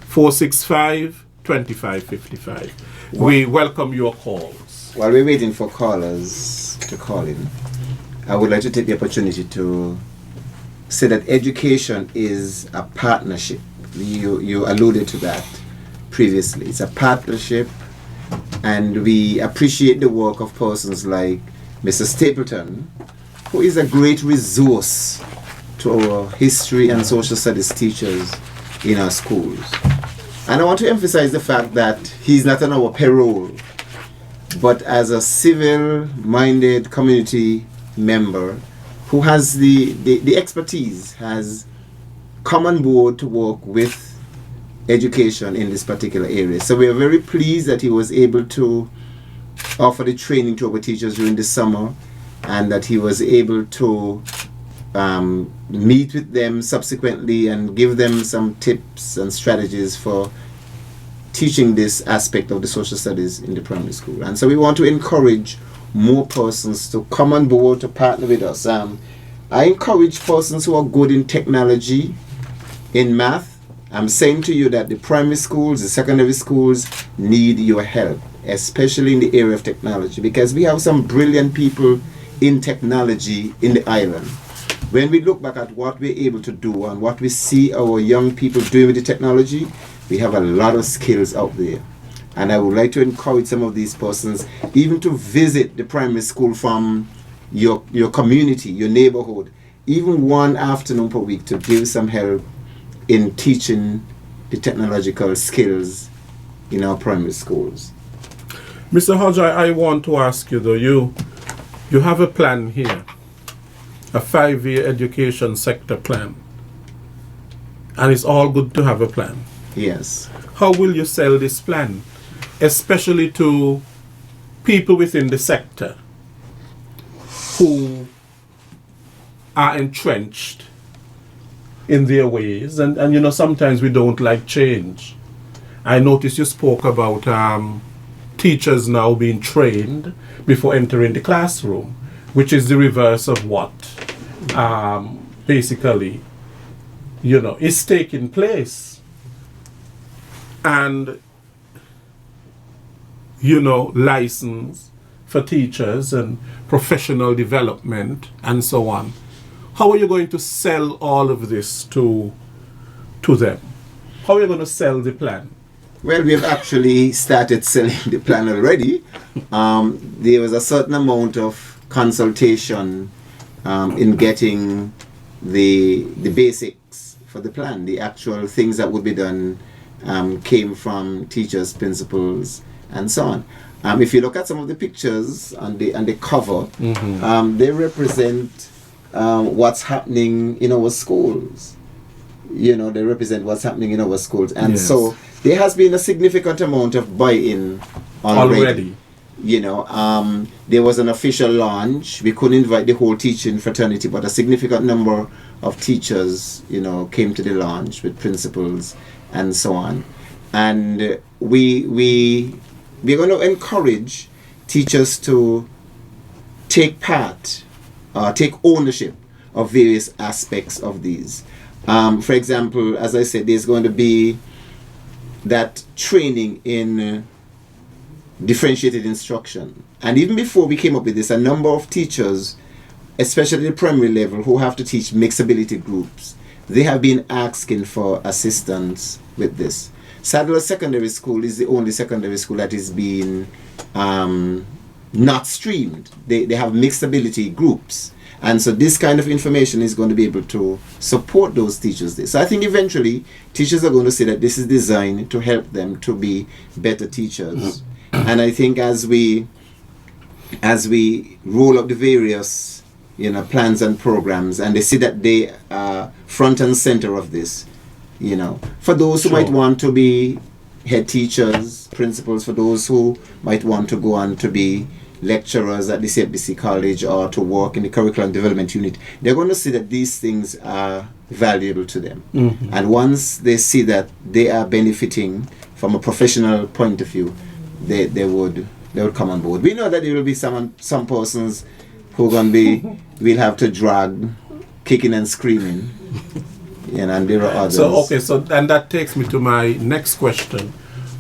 465-2555. We welcome your calls. While we're waiting for callers to call in, I would like to take the opportunity to say that education is a partnership. You alluded to that previously. It's a partnership, and we appreciate the work of persons like Mr. Stapleton, who is a great resource to our history and social studies teachers in our schools. And I want to emphasize the fact that he's not on our payroll, but as a civil-minded community member who has the expertise, has come on board to work with education in this particular area. So we are very pleased that he was able to offer the training to our teachers during the summer, and that he was able to meet with them subsequently and give them some tips and strategies for teaching this aspect of the social studies in the primary school. And so we want to encourage more persons to come on board to partner with us. I encourage persons who are good in technology, in math. I'm saying to you that the primary schools, the secondary schools need your help, especially in the area of technology, because we have some brilliant people in technology in the island. When we look back at what we're able to do and what we see our young people doing with the technology, we have a lot of skills out there. And I would like to encourage some of these persons even to visit the primary school from your community, your neighborhood, even one afternoon per week, to give some help in teaching the technological skills in our primary schools. Mr. Hodge, I want to ask you though, you have a plan here, a 5-year education sector plan. And it's all good to have a plan. Yes. How will you sell this plan, especially to people within the sector who are entrenched in their ways, and you know, sometimes we don't like change. I noticed you spoke about teachers now being trained before entering the classroom, which is the reverse of what basically, you know, is taking place. And, you know, license for teachers and professional development and so on. How are you going to sell all of this to them? How are you going to sell the plan? Well, we have actually started selling the plan already. There was a certain amount of consultation in getting the basics for the plan. The actual things that would be done came from teachers, principals, and so on. If you look at some of the pictures on the cover, they represent what's happening in our schools. You know, they represent what's happening in our schools. And Yes. so there has been a significant amount of buy-in already. You know, there was an official launch. We couldn't invite the whole teaching fraternity, but a significant number of teachers, you know, came to the launch with principals and so on. And we're going to encourage teachers to take part, take ownership of various aspects of these. For example, as I said, there's going to be that training in differentiated instruction. And even before we came up with this, a number of teachers, especially at the primary level, who have to teach mixability groups, they have been asking for assistance with this. Sadler Secondary School is the only secondary school that is being not streamed. They have mixability groups. And so this kind of information is going to be able to support those teachers. So I think eventually teachers are going to say that this is designed to help them to be better teachers. And I think as we roll up the various, you know, plans and programs, and they see that they are front and center of this, you know, for those who might want to be head teachers, principals, for those who might want to go on to be lecturers at the CFBC College or to work in the curriculum development unit, they're going to see that these things are valuable to them. And once they see that they are benefiting from a professional point of view, they would come on board. We know that there will be some persons who are going to be, we'll have to drag kicking and screaming, you know, and there are others. So and that takes me to my next question.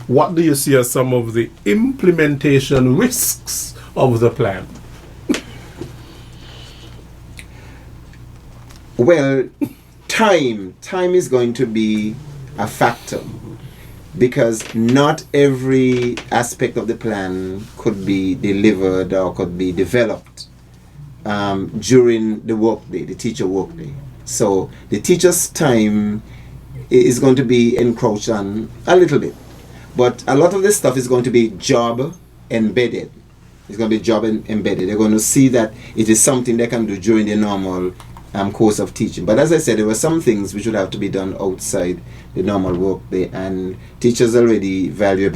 What do you see as some of the implementation risks of the plan? Well, time is going to be a factor, because not every aspect of the plan could be delivered or could be developed during the workday, the teacher workday. So the teacher's time is going to be encroached on a little bit. But a lot of this stuff is going to be job embedded. It's going to be job embedded. They're going to see that it is something they can do during the normal course of teaching. But as I said, there were some things which would have to be done outside the normal work day, and teachers already value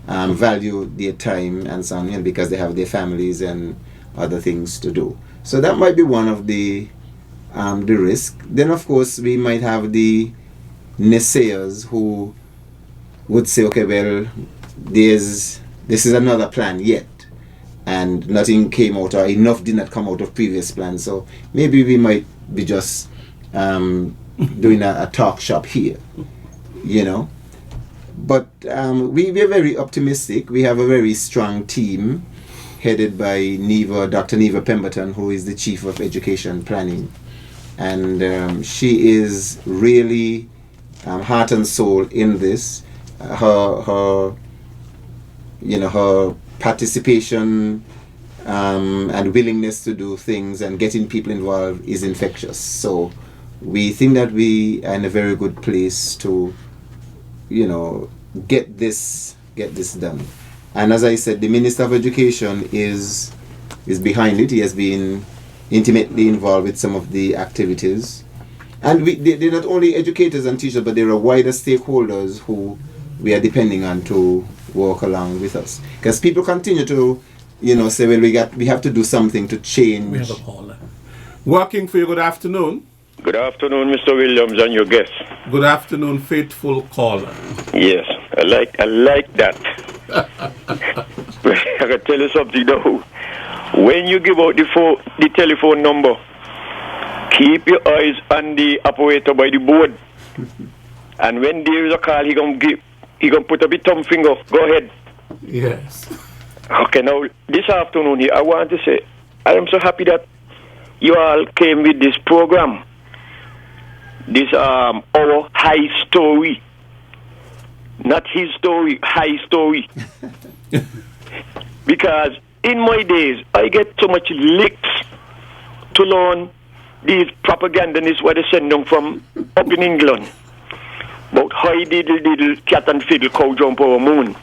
their time and so on, because they have their families and other things to do. So that might be one of the risk. Then of course we might have the naysayers who would say, okay, well, this is another plan yet, and nothing came out, or enough did not come out of previous plans, so maybe we might be just doing a talk shop here, you know. But we're very optimistic. We have a very strong team headed by Dr. Neva Pemberton, who is the Chief of Education Planning, and she is really heart and soul in this. Her participation and willingness to do things and getting people involved is infectious. So we think that we are in a very good place to, you know, get this done. And as I said, the Minister of Education is behind it. He has been intimately involved with some of the activities. And they're not only educators and teachers, but there are wider stakeholders who we are depending on to work along with us. Because people continue to, say, well, we have to do something to change. We have a caller. Working for you, good afternoon. Good afternoon, Mr. Williams and your guest. Good afternoon, faithful caller. Yes, I like that. I can tell you something though. When you give out the telephone number, keep your eyes on the operator by the board. And when there is a call, he gonna put up his thumb finger. Go ahead. Yes. Okay, now this afternoon here, I want to say I am so happy that you all came with this program. This our high story. Not his story, high story. Because in my days, I get so much licks to learn these propagandists what they send them from up in England. About high diddle, cat and fiddle, cow jump over moon.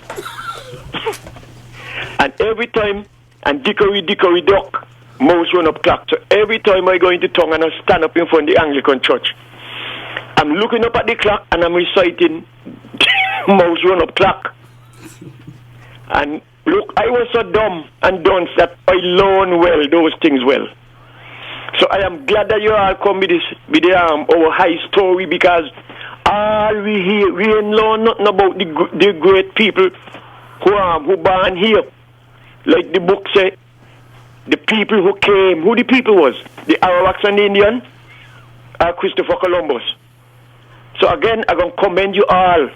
And every time, and dickory duck, mouse run up clock. So every time I go into town and I stand up in front of the Anglican church, I'm looking up at the clock and I'm reciting mouse run up clock. And look, I was so dumb and dunce that I learn well those things well. So I am glad that you all come with our high story, because all we hear, we ain't learn nothing about the great people who born here. Like the book say, the people who came, who the people was? The Arawaks and the Indian? Christopher Columbus. So again, I'm going to commend you all.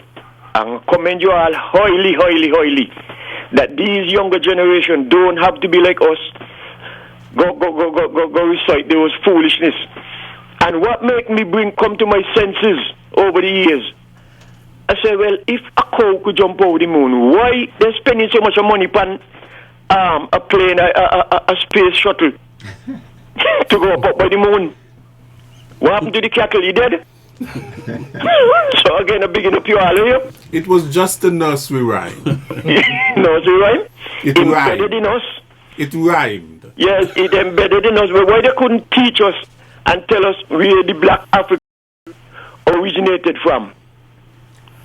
I'm going to commend you all highly, highly, highly. That these younger generation don't have to be like us. Go recite those foolishness. And what make me come to my senses over the years? I say, well, if a cow could jump over the moon, why they spending so much money on a plane, a space shuttle to go up by the moon? What happened to the cattle? He dead? So again, I'm bigging up you all here. It was just a nursery rhyme. Nursery rhyme? It embedded rhymed. in us. It rhymed. Yes, it embedded in us. But why they couldn't teach us and tell us where the black Africa originated from?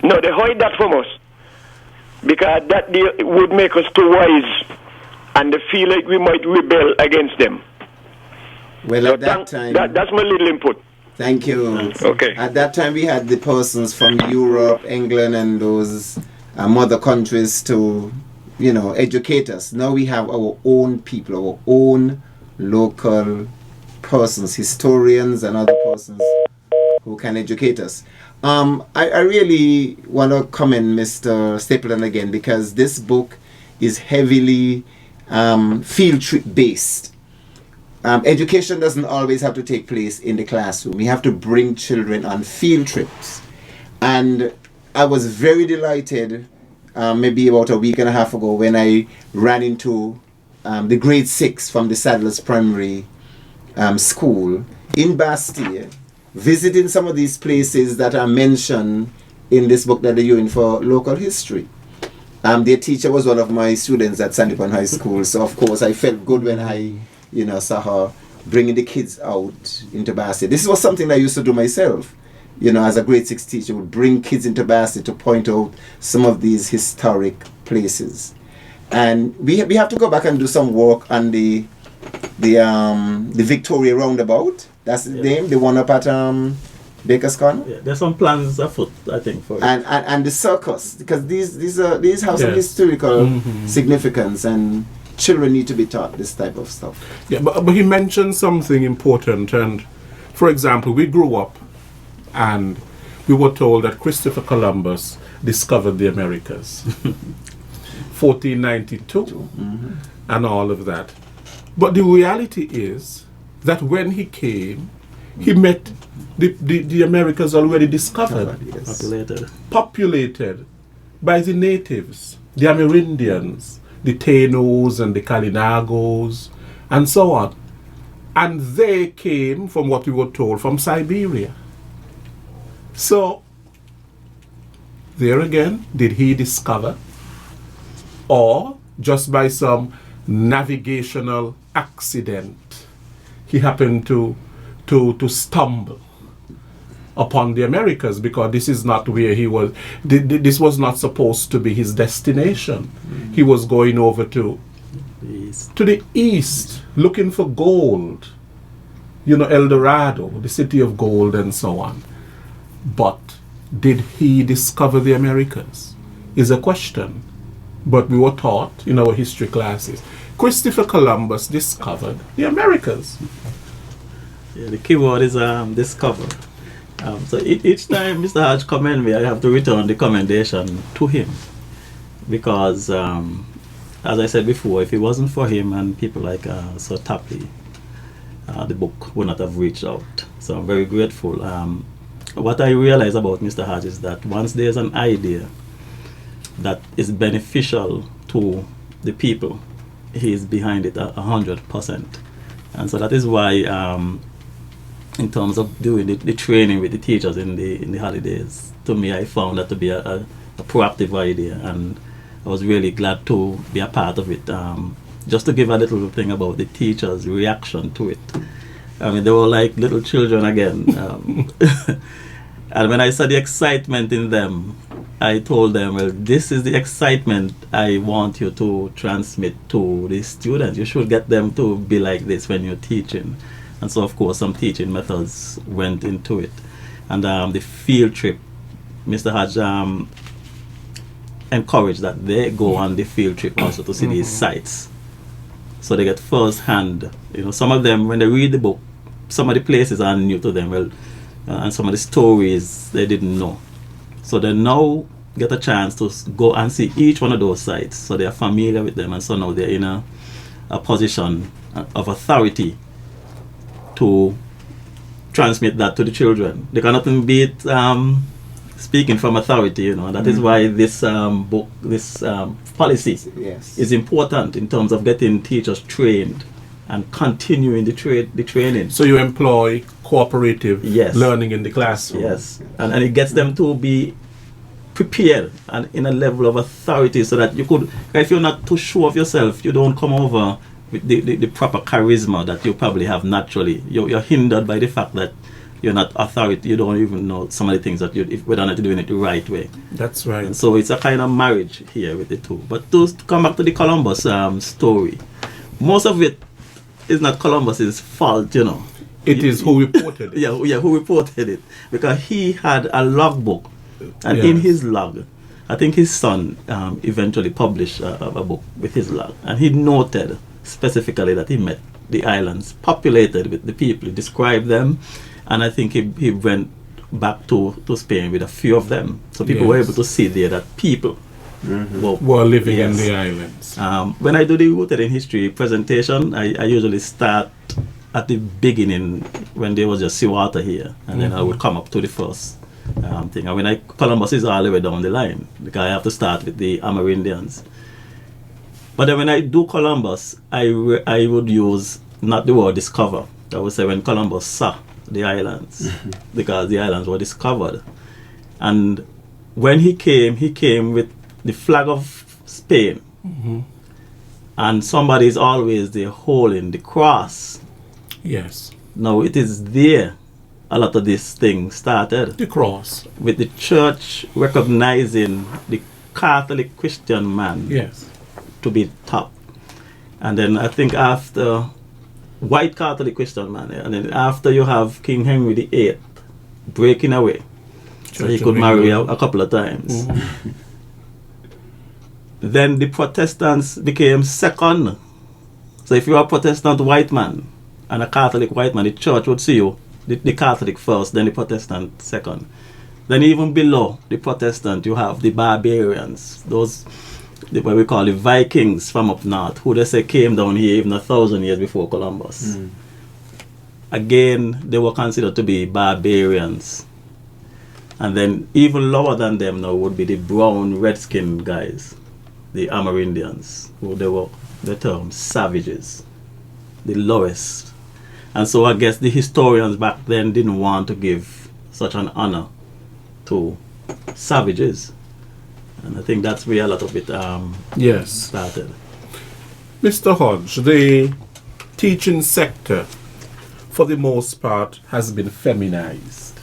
No, they hide that from us. Because that would make us too wise. And they feel like we might rebel against them. Well, So at that time... that's my little input. Thank you. Okay. At that time, we had the persons from Europe, England, and those other countries to, educate us. Now we have our own people, our own local persons, historians and other persons who can educate us. I really want to commend Mr. Stapleton again, because this book is heavily field trip based. Education doesn't always have to take place in the classroom. We have to bring children on field trips. And I was very delighted maybe about a week and a half ago when I ran into the grade 6 from the Sadler's Primary School in Bastille, visiting some of these places that are mentioned in this book that they're using for local history. Their teacher was one of my students at Stapleton High School, so of course I felt good when I saw her bringing the kids out into Bassett. This was something I used to do myself. As a grade 6 teacher, would bring kids into Bassett to point out some of these historic places. And we have to go back and do some work on the Victoria Roundabout. That's the name, the one up at Baker's Corner. Yeah, there's some plans afoot, I think, for it. And the circus, because these have some historical significance, and children need to be taught this type of stuff. Yeah, but he mentioned something important. And for example, we grew up and we were told that Christopher Columbus discovered the Americas. 1492 and all of that. But the reality is that when he came, he met the Americas already discovered, populated by the natives, the Amerindians, the Tainos and the Kalinagos, and so on. And they came, from what we were told, from Siberia. So, there again, did he discover? Or, just by some navigational accident, he happened to stumble upon the Americas, because this is not where he was. This was not supposed to be his destination. He was going over to the east, looking for gold. You know, El Dorado, the city of gold, and so on. But did he discover the Americas? Is a question. But we were taught in our history classes, Christopher Columbus discovered the Americas. Yeah, the key word is discover. So each time Mr. Hodge commend me, I have to return the commendation to him. Because, as I said before, if it wasn't for him and people like Sir Tapley, the book would not have reached out. So I'm very grateful. What I realize about Mr. Hodge is that once there's an idea that is beneficial to the people, he is behind it 100%. And so that is why, in terms of doing the training with the teachers in the holidays, to me I found that to be a proactive idea, and I was really glad to be a part of it. Just to give a little thing about the teachers' reaction to it. I mean, they were like little children again. And when I saw the excitement in them, I told them, well, this is the excitement I want you to transmit to the students. You should get them to be like this when you're teaching. And so, of course, some teaching methods went into it. And the field trip, Mr. Hodge encouraged that they go on the field trip also to see these sites. So they get first hand. You know, some of them, when they read the book, some of the places are new to them. Well, and some of the stories they didn't know. So they now get a chance to go and see each one of those sites. So they are familiar with them, and so now they're in a position of authority to transmit that to the children. They cannot beat speaking from authority, you know. That is why this book, this policy is important in terms of getting teachers trained and continuing the training. So you employ cooperative learning in the classroom. Yes, and it gets them to be prepared and in a level of authority, so that you could, if you're not too sure of yourself, you don't come over with the proper charisma that you probably have naturally. You're hindered by the fact that you're not authority. You don't even know some of the things that whether or not you're doing it the right way. That's right. And so it's a kind of marriage here with the two. But to come back to the Columbus story, most of it is not Columbus's fault, you know. It is who reported it. Yeah, who reported it. Because he had a logbook, and in his log, I think his son eventually published a book with his log, and he noted specifically that he met the islands populated with the people. He described them, and I think he went back to Spain with a few of them. So people were able to see there that people were living in the islands. When I do the Rooted in History presentation, I usually start at the beginning when there was just seawater here, and then I would come up to the first thing. And when Columbus is all the way down the line, because I have to start with the Amerindians. But then when I do Columbus, I would use not the word discover. I would say when Columbus saw the islands, because the islands were discovered. And when he came with the flag of Spain, and somebody is always there holding the cross. Yes. Now it is there a lot of this thing started. The cross. With the church recognizing the Catholic Christian man to be top. And then I think after white Catholic Christian man, and then after you have King Henry VIII breaking away, so he could marry a couple of times. Then the Protestants became second. So if you're a Protestant white man and a Catholic white man, the church would see you, the Catholic first, then the Protestant second. Then even below the Protestant, you have the barbarians, those what we call the Vikings from up north, who they say came down here even 1,000 years before Columbus. Again, they were considered to be barbarians. And then even lower than them now would be the brown redskin guys, the Amerindians, who they were the term savages, the lowest. And so I guess the historians back then didn't want to give such an honor to savages. And I think that's where a lot of it started. Mr. Hodge, the teaching sector, for the most part, has been feminized.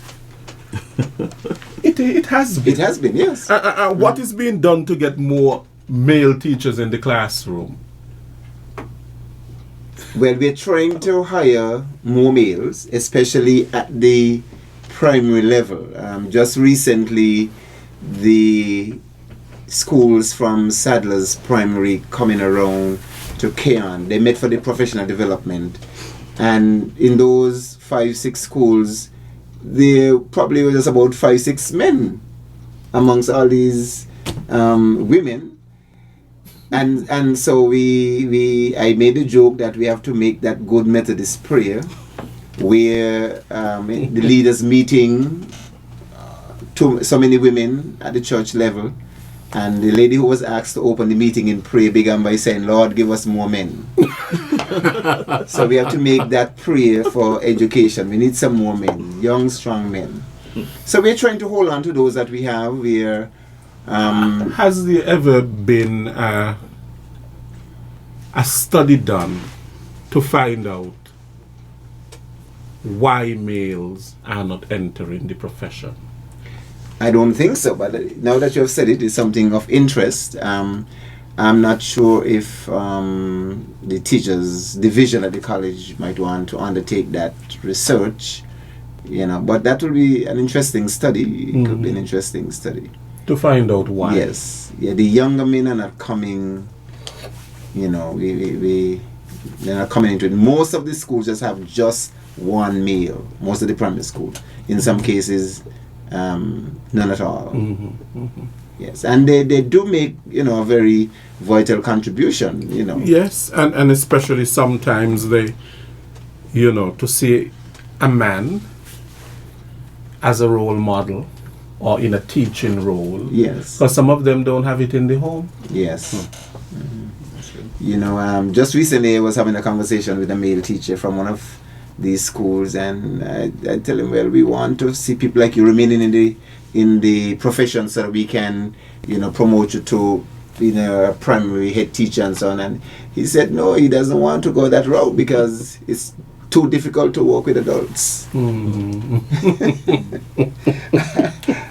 It has been. It has been, yes. What is being done to get more male teachers in the classroom? Well, we're trying to hire more males, especially at the primary level. Just recently, the schools from Sadler's Primary coming around to Keon, they met for the professional development. And in those 5-6 schools, there probably was about 5-6 men amongst all these women. And so I made a joke that we have to make that good Methodist prayer where the leaders meeting so many women at the church level, and the lady who was asked to open the meeting in prayer began by saying, "Lord, give us more men." So we have to make that prayer for education. We need some more men, young, strong men. So we're trying to hold on to those that we have. Has there ever been a study done to find out why males are not entering the profession? I don't think so, but now that you have said it, it's something of interest. I'm not sure if the teachers division at the college might want to undertake that research, but that will be an interesting study. It could be an interesting study. To find out why. Yes. Yeah, the younger men are not coming, they're not coming into it. Most of the schools just have just one male, most of the primary school. In some cases, none at all. Yes, and they do make, a very vital contribution, Yes, and especially sometimes they, to see a man as a role model or in a teaching role. Yes. Because some of them don't have it in the home. Yes. Just recently I was having a conversation with a male teacher from one of these schools, and I tell him, well, we want to see people like you remaining in the profession so that we can, promote you to a primary head teacher and so on. And he said no, he doesn't want to go that route because it's too difficult to work with adults.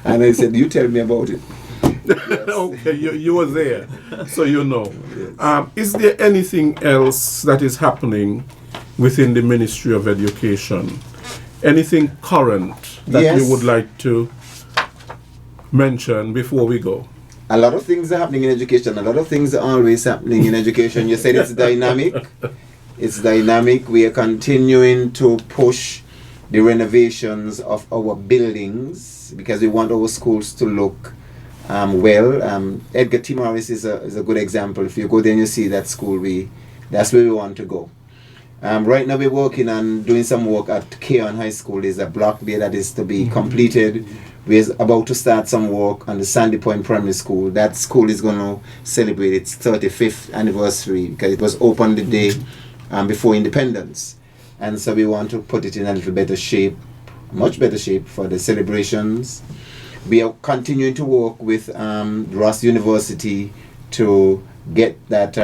And I said, you tell me about it. Yes. Okay, you were there, so you know. Yes. Is there anything else that is happening within the Ministry of Education? Anything current that Yes. we would like to mention before we go? A lot of things are happening in education. A lot of things are always happening in education. You said it's dynamic. It's dynamic. We are continuing to push the renovations of our buildings because we want our schools to look well. Edgar T. Morris is a good example. If you go there and you see that school, that's where we want to go. Right now we're working on doing some work at Keon High School. There's a block there that is to be completed. We're about to start some work on the Sandy Point Primary School. That school is going to celebrate its 35th anniversary because it was opened the day before independence. And so we want to put it in a little better shape, much better shape for the celebrations. We are continuing to work with Ross University to get that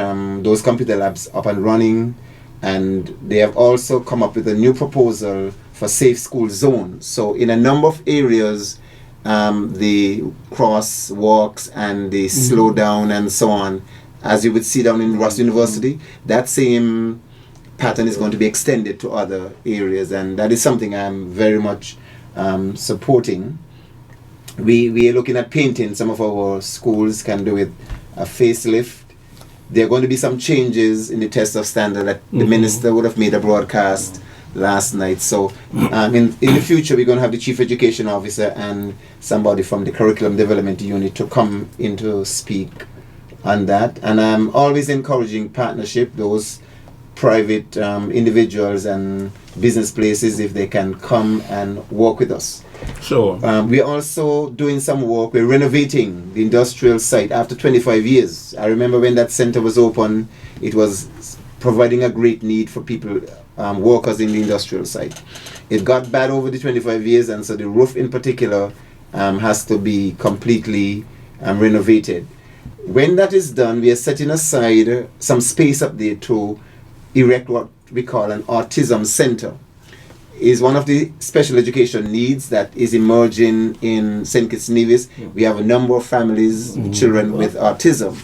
those computer labs up and running. And they have also come up with a new proposal for safe school zones. So in a number of areas, the crosswalks and the slow down and so on, as you would see down in Ross University, that same pattern is going to be extended to other areas, and that is something I'm very much supporting. We are looking at painting. Some of our schools can do with a facelift. There are going to be some changes in the test of standard that the minister would have made a broadcast last night. So in the future, we're going to have the chief education officer and somebody from the curriculum development unit to come in to speak on that. And I'm always encouraging partnership, those private individuals and business places, if they can come and work with us. Sure. We're also doing some work. We're renovating the industrial site after 25 years. I remember when that center was open, it was providing a great need for people, workers in the industrial site. It got bad over the 25 years, and so the roof in particular has to be completely renovated. When that is done, we are setting aside some space up there to erect what we call an autism center. is one of the special education needs that is emerging in St. Kitts Nevis. We have a number of families, children with autism.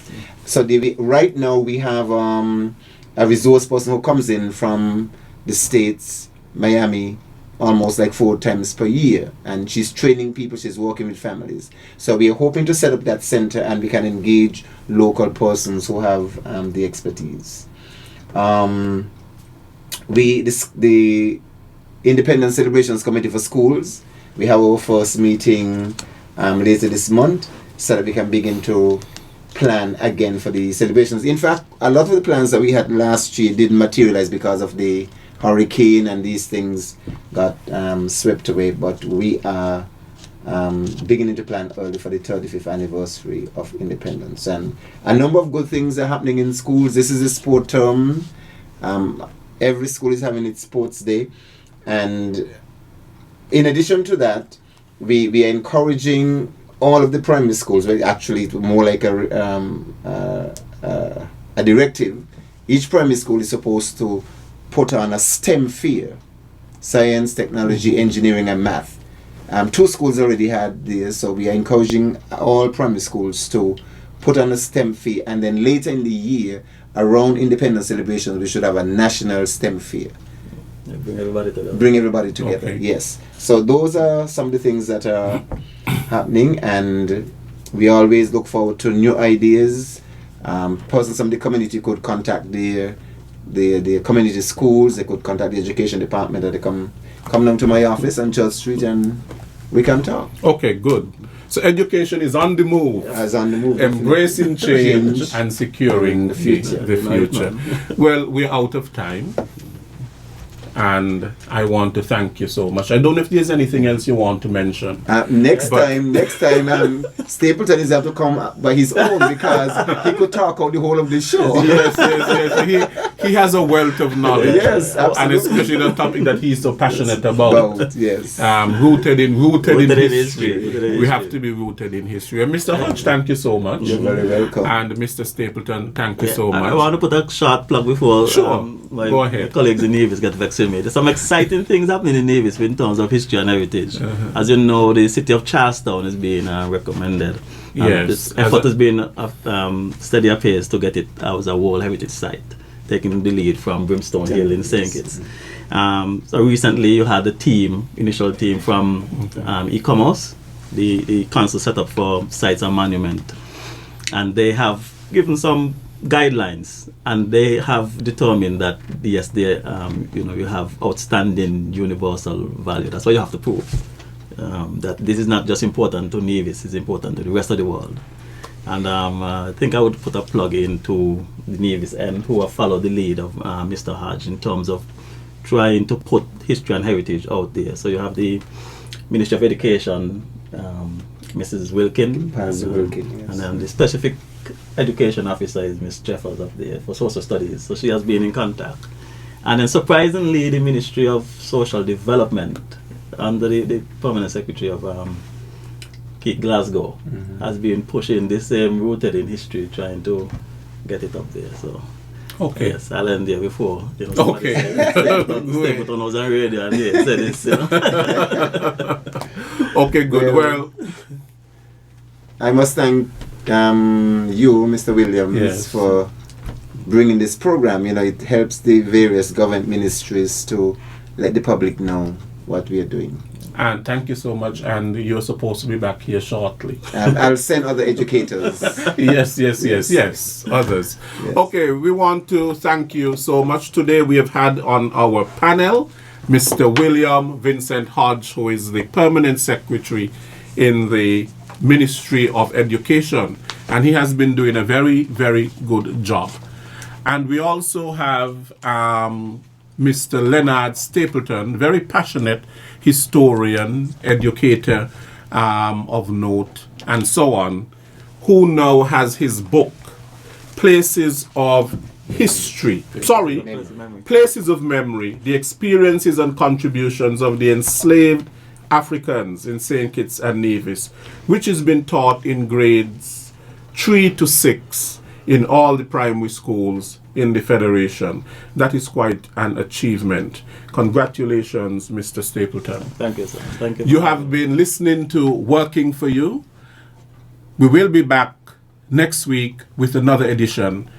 So right now we have a resource person who comes in from the States, Miami, almost like 4 times per year, and she's training people, she's working with families. So we are hoping to set up that center and we can engage local persons who have the expertise. The Independence Celebrations Committee for Schools, we have our first meeting later this month so that we can begin to plan again for the celebrations. In fact, a lot of the plans that we had last year didn't materialize because of the hurricane and these things got swept away, but we are beginning to plan early for the 35th anniversary of independence, and a number of good things are happening in schools. This is a sport term. Every school is having its sports day, and in addition to that, we are encouraging all of the primary schools, well, actually more like a directive. Each primary school is supposed to put on a STEM fair: science, technology, engineering, and math. 2 schools already had this, so we are encouraging all primary schools to put on a STEM fair, and then later in the year, around independence celebrations, we should have a national STEM fair. Yeah, bring everybody together. Okay. Yes. So those are some of the things that are happening, and we always look forward to new ideas. Persons from the community could contact the community schools. They could contact the education department, or they come down to my office on Church Street and we can talk. Okay, good. So education is on the move. As on the move. Embracing change and securing the future. Well, we're out of time. And I want to thank you so much. I don't know if there's anything else you want to mention. Next time, Stapleton is have to come by his own, because he could talk out the whole of the show. Yes. He has a wealth of knowledge. Yes, absolutely. And especially the topic that he's so passionate about. Yes. Rooted in history. We have to be rooted in history. And Mr. Hodge, thank you so much. You're very welcome. And Mr. Stapleton, thank you so much. I want to put a short plug before my Go ahead. colleagues in Nevis get vexed with me. There's some exciting things happening in Nevis in terms of history and heritage. As you know, the city of Charlestown is being recommended. Yes. This effort has been steady apace to get it as a World Heritage Site, taking the lead from Brimstone Hill in St. Kitts. So recently you had the initial team from e-commerce, the council set up for sites and monument, and they have given some guidelines, and they have determined that yes, they you have outstanding universal value. That's why you have to prove that this is not just important to Nevis, it's important to the rest of the world. And I think I would put a plug into the Nevis and who have followed the lead of Mr. Hodge in terms of trying to put history and heritage out there. So you have the Ministry of Education, Mrs. Wilkin, Yes. and then the specific education officer is Ms. Jeffers up there for social studies. So she has been in contact. And then surprisingly, the Ministry of Social Development, under the permanent secretary of Pete Glasgow, has been pushing the same rooted in history, trying to get it up there. So Okay. yes, I'll end there before. Okay. Stapleton was on radio and he said this. Okay, good. Well, I must thank you, Mr. Williams, Yes. for bringing this program. It helps the various government ministries to let the public know what we are doing. and thank you so much. And you're supposed to be back here shortly. I'll send other educators. Yes, others. Yes. Okay, we want to thank you so much. Today we have had on our panel Mr. William Vincent Hodge, who is the permanent secretary in the Ministry of Education, and he has been doing a very, very good job. And we also have Mr. Leonard Stapleton, very passionate historian, educator of note, and so on, who now has his book, Places of Memory, the experiences and contributions of the enslaved Africans in St. Kitts and Nevis, which has been taught in grades 3 to 6 in all the primary schools in the Federation. That is quite an achievement. Congratulations, Mr. Stapleton. Thank you, sir. Thank you. You have been listening to Working for You. We will be back next week with another edition.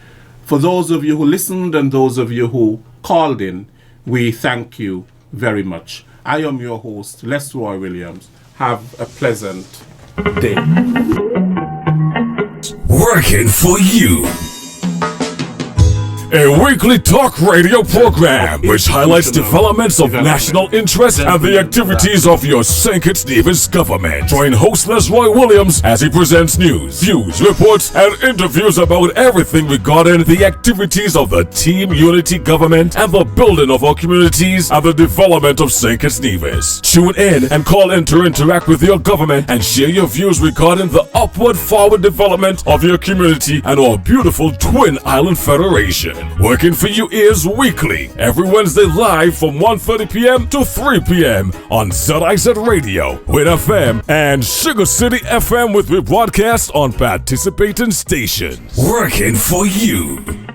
For those of you who listened and those of you who called in, we thank you very much. I am your host, Les Roy Williams. Have a pleasant day. Working for You. A weekly talk radio program which highlights developments of national interest and the activities of your St. Kitts Nevis government. Join host Roy Williams as he presents news, views, reports, and interviews about everything regarding the activities of the Team Unity government and the building of our communities and the development of St. Kitts Nevis. Tune in and call in to interact with your government and share your views regarding the upward forward development of your community and our beautiful Twin Island Federation. Working for You is weekly, every Wednesday live from 1:30 p.m. to 3 p.m. on ZIZ Radio, Win FM, and Sugar City FM with rebroadcast on participating stations. Working for You.